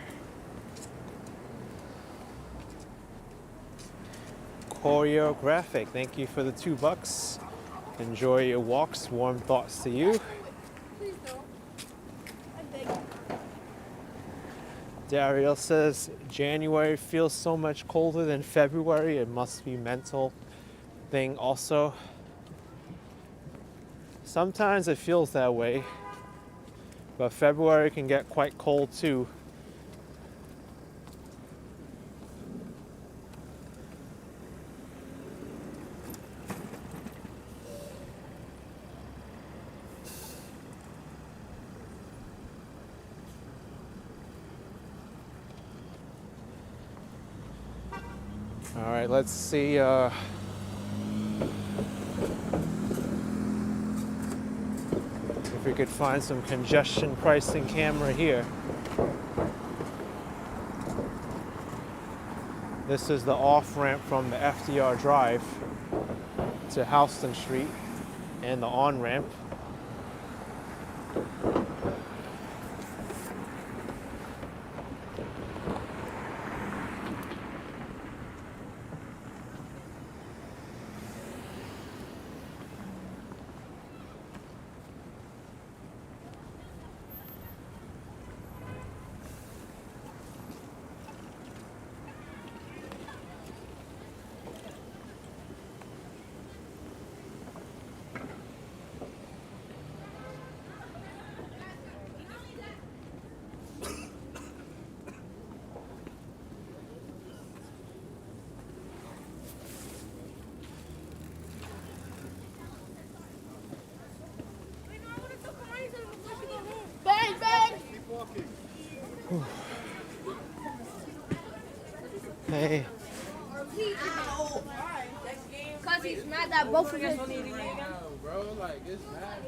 Choreographic, thank you for the $2. Enjoy your walks, warm thoughts to you. Please don't. I beg you. Daryl says January feels so much colder than February. It must be mental thing also. Sometimes it feels that way, but February can get quite cold too. All right, let's see. If we could find some congestion pricing camera here. This is the off-ramp from the FDR Drive to Houston Street, and the on-ramp. Bang, bang! Hey, Because he's mad that both of us. Bro, like it's mad.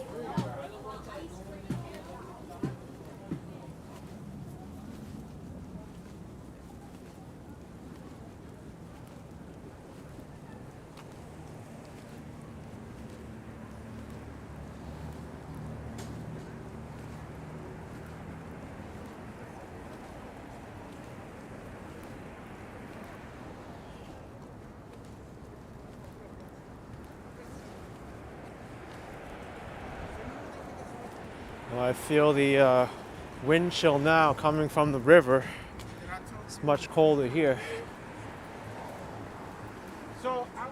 well, I feel the wind chill now coming from the river. It's much colder here. So I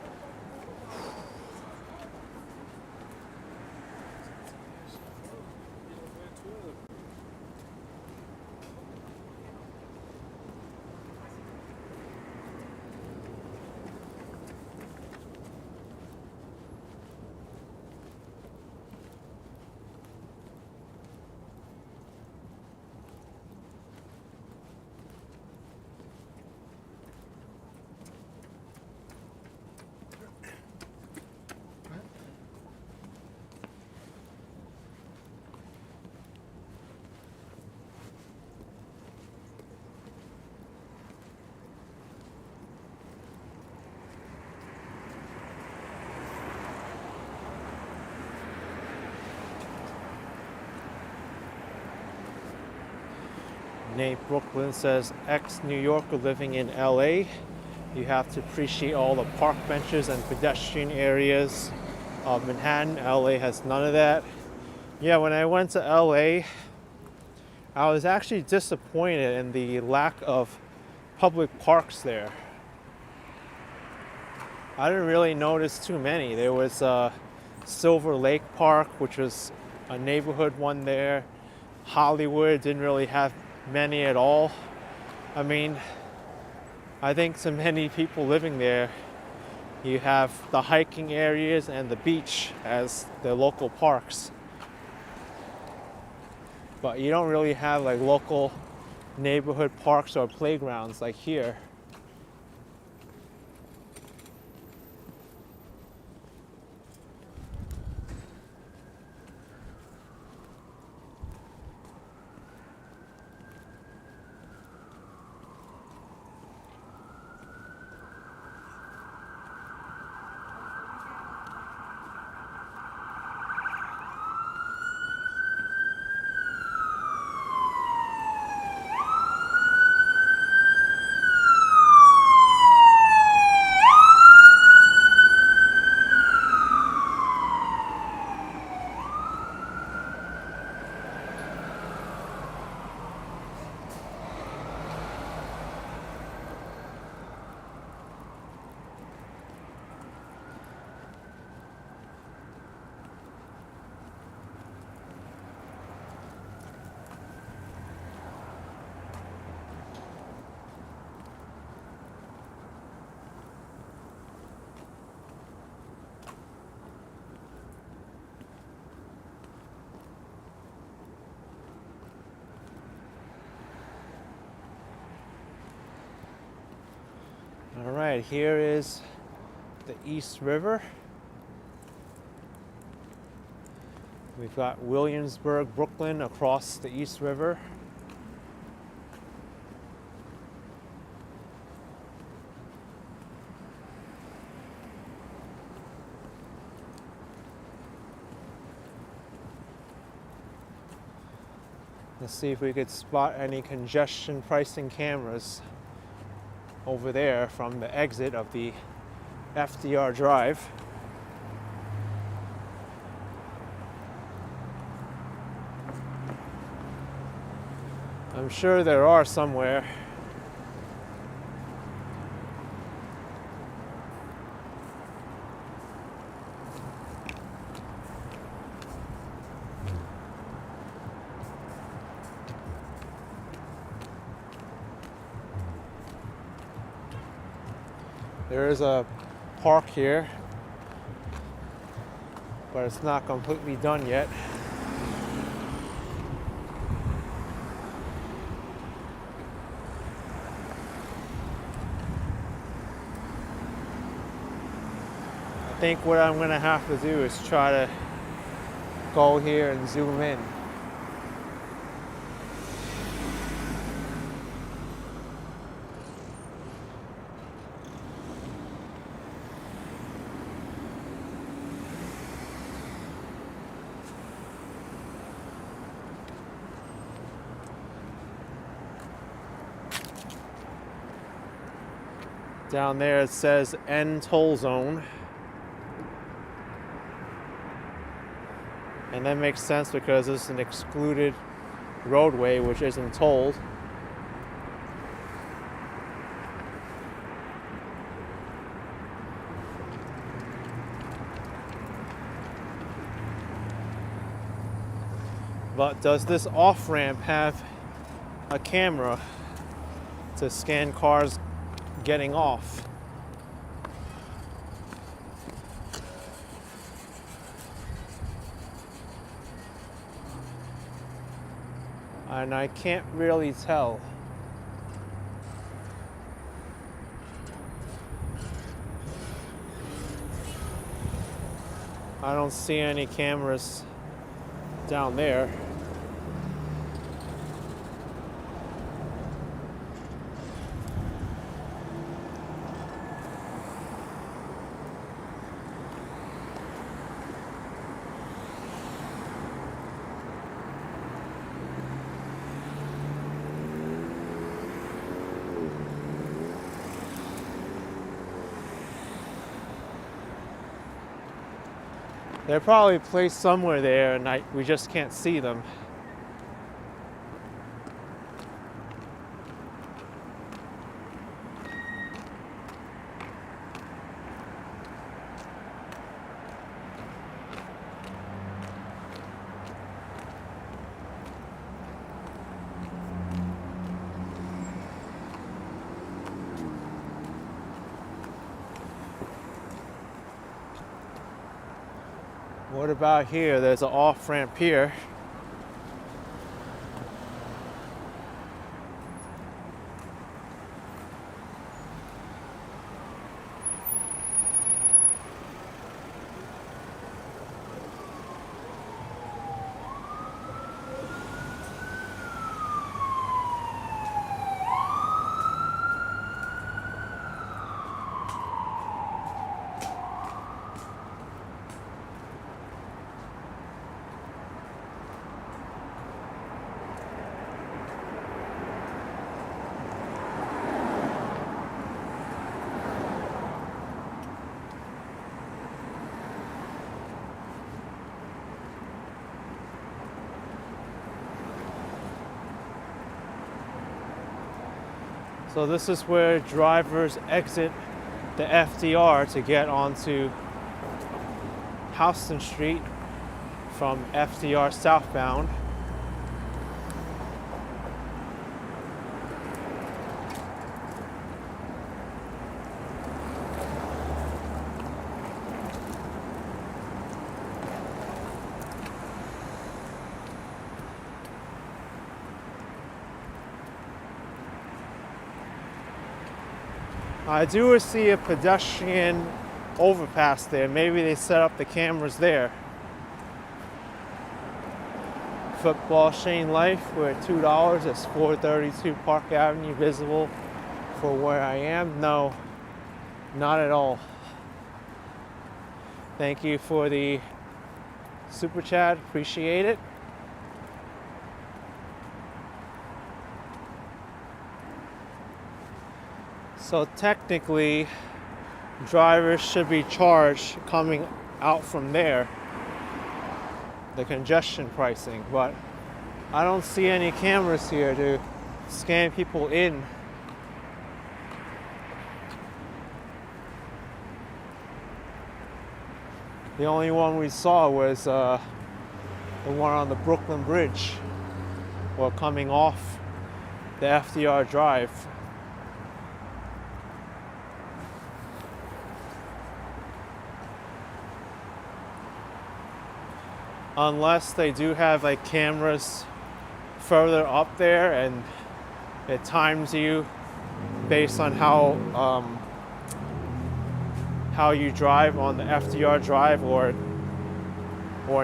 Nate Brooklyn says, ex-New Yorker living in LA. You have to appreciate all the park benches and pedestrian areas of Manhattan. LA has none of that. Yeah, when I went to LA, I was actually disappointed in the lack of public parks there. I didn't really notice too many. There was Silver Lake Park, which was a neighborhood one there. Hollywood didn't really have many at all. I mean, I think to many people living there, you have the hiking areas and the beach as the local parks. but you don't really have like local neighborhood parks or playgrounds like here. All right, here is the East River. We've got Williamsburg, Brooklyn across the East River. Let's see if we could spot any congestion pricing cameras over there from the exit of the FDR Drive. I'm sure there are somewhere. There is a park here, but it's not completely done yet. I think what I'm gonna have to do is try to go here and zoom in. Down there it says N toll zone. And that makes sense because it's an excluded roadway which isn't tolled. But does this off-ramp have a camera to scan cars getting off? And I can't really tell. I don't see any cameras down there. They're probably placed somewhere there and we just can't see them. What about here? There's an off-ramp here. So this is where drivers exit the FDR to get onto Houston Street from FDR southbound. I do see a pedestrian overpass there. Maybe they set up the cameras there. Football Shane Life, we're at $2. It's 432 Park Avenue, visible for where I am. No, not at all. Thank you for the super chat, appreciate it. So technically, drivers should be charged coming out from there, the congestion pricing, but I don't see any cameras here to scan people in. The only one we saw was the one on the Brooklyn Bridge, or coming off the FDR Drive. Unless they do have like cameras further up there and it times you based on how you drive on the FDR Drive or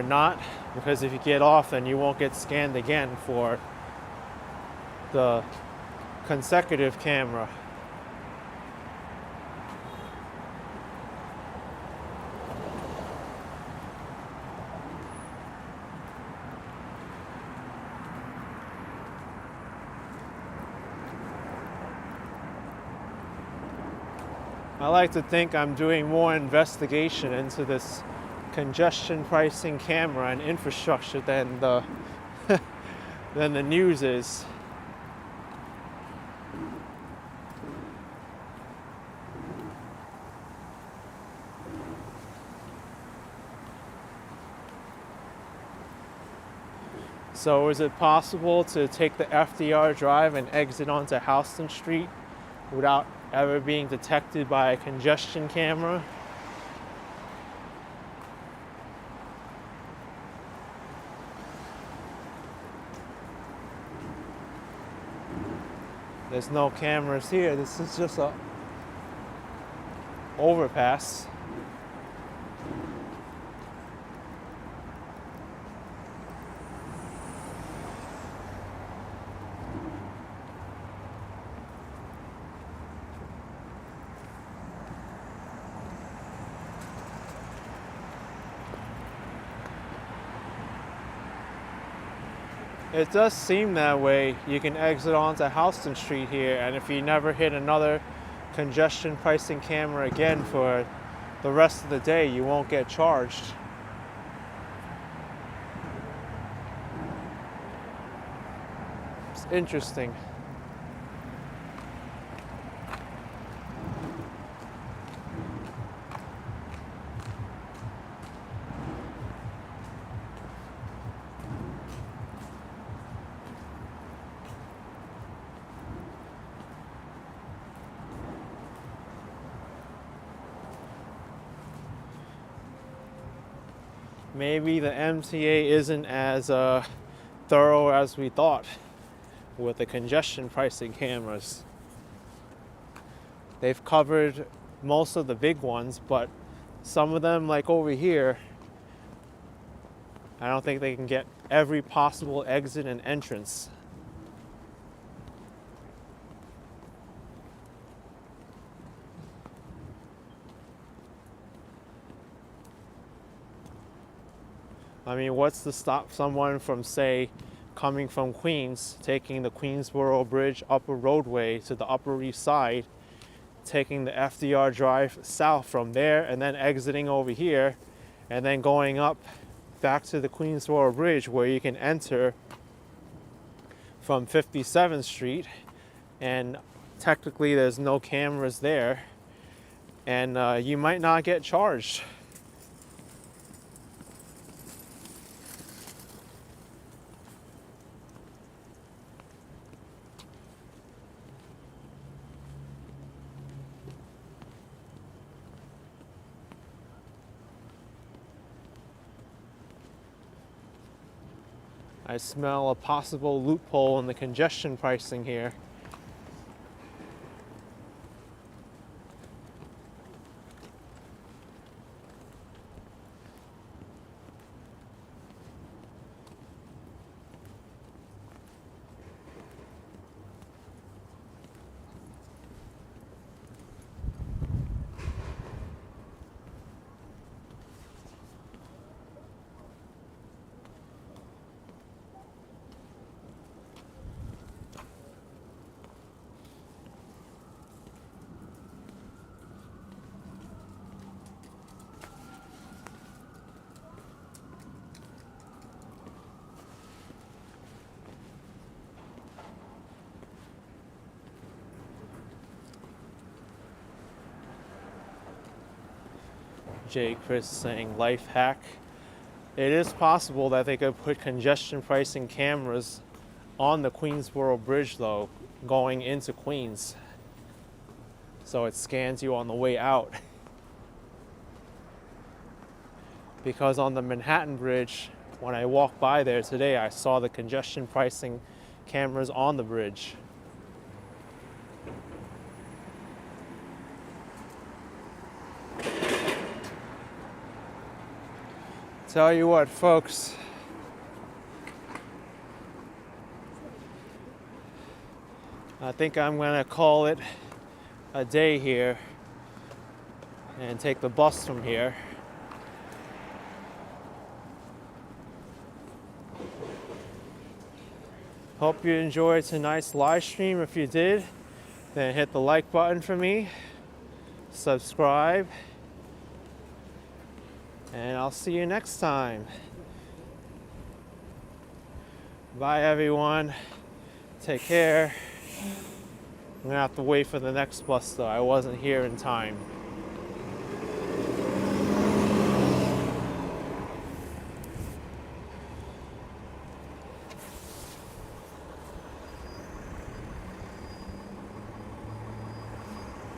not, because if you get off then you won't get scanned again for the consecutive camera. I like to think I'm doing more investigation into this congestion pricing camera and infrastructure than the than the news is. So is it possible to take the FDR Drive and exit onto Houston Street without ever being detected by a congestion camera? There's no cameras here. This is just a overpass. It does seem that way. You can exit onto Houston Street here, and if you never hit another congestion pricing camera again for the rest of the day, you won't get charged. It's interesting. Maybe the MTA isn't as thorough as we thought with the congestion pricing cameras. They've covered most of the big ones, but some of them, like over here, I don't think they can get every possible exit and entrance. I mean, what's to stop someone from, say, coming from Queens, taking the Queensboro Bridge upper roadway to the Upper East Side, taking the FDR Drive south from there, and then exiting over here, and then going up back to the Queensboro Bridge where you can enter from 57th Street and technically there's no cameras there, and you might not get charged. I smell a possible loophole in the congestion pricing here. Jay Chris saying life hack. It is possible that they could put congestion pricing cameras on the Queensboro Bridge though, going into Queens. So it scans you on the way out. Because on the Manhattan Bridge, when I walked by there today, I saw the congestion pricing cameras on the bridge. Tell you what, folks, I think I'm gonna call it a day here and take the bus from here. Hope you enjoyed tonight's live stream. If you did, then hit the like button for me, subscribe, and I'll see you next time. Bye, everyone. Take care. I'm gonna have to wait for the next bus though. I wasn't here in time.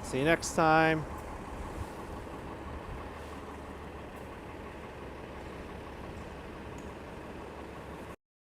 See you next time.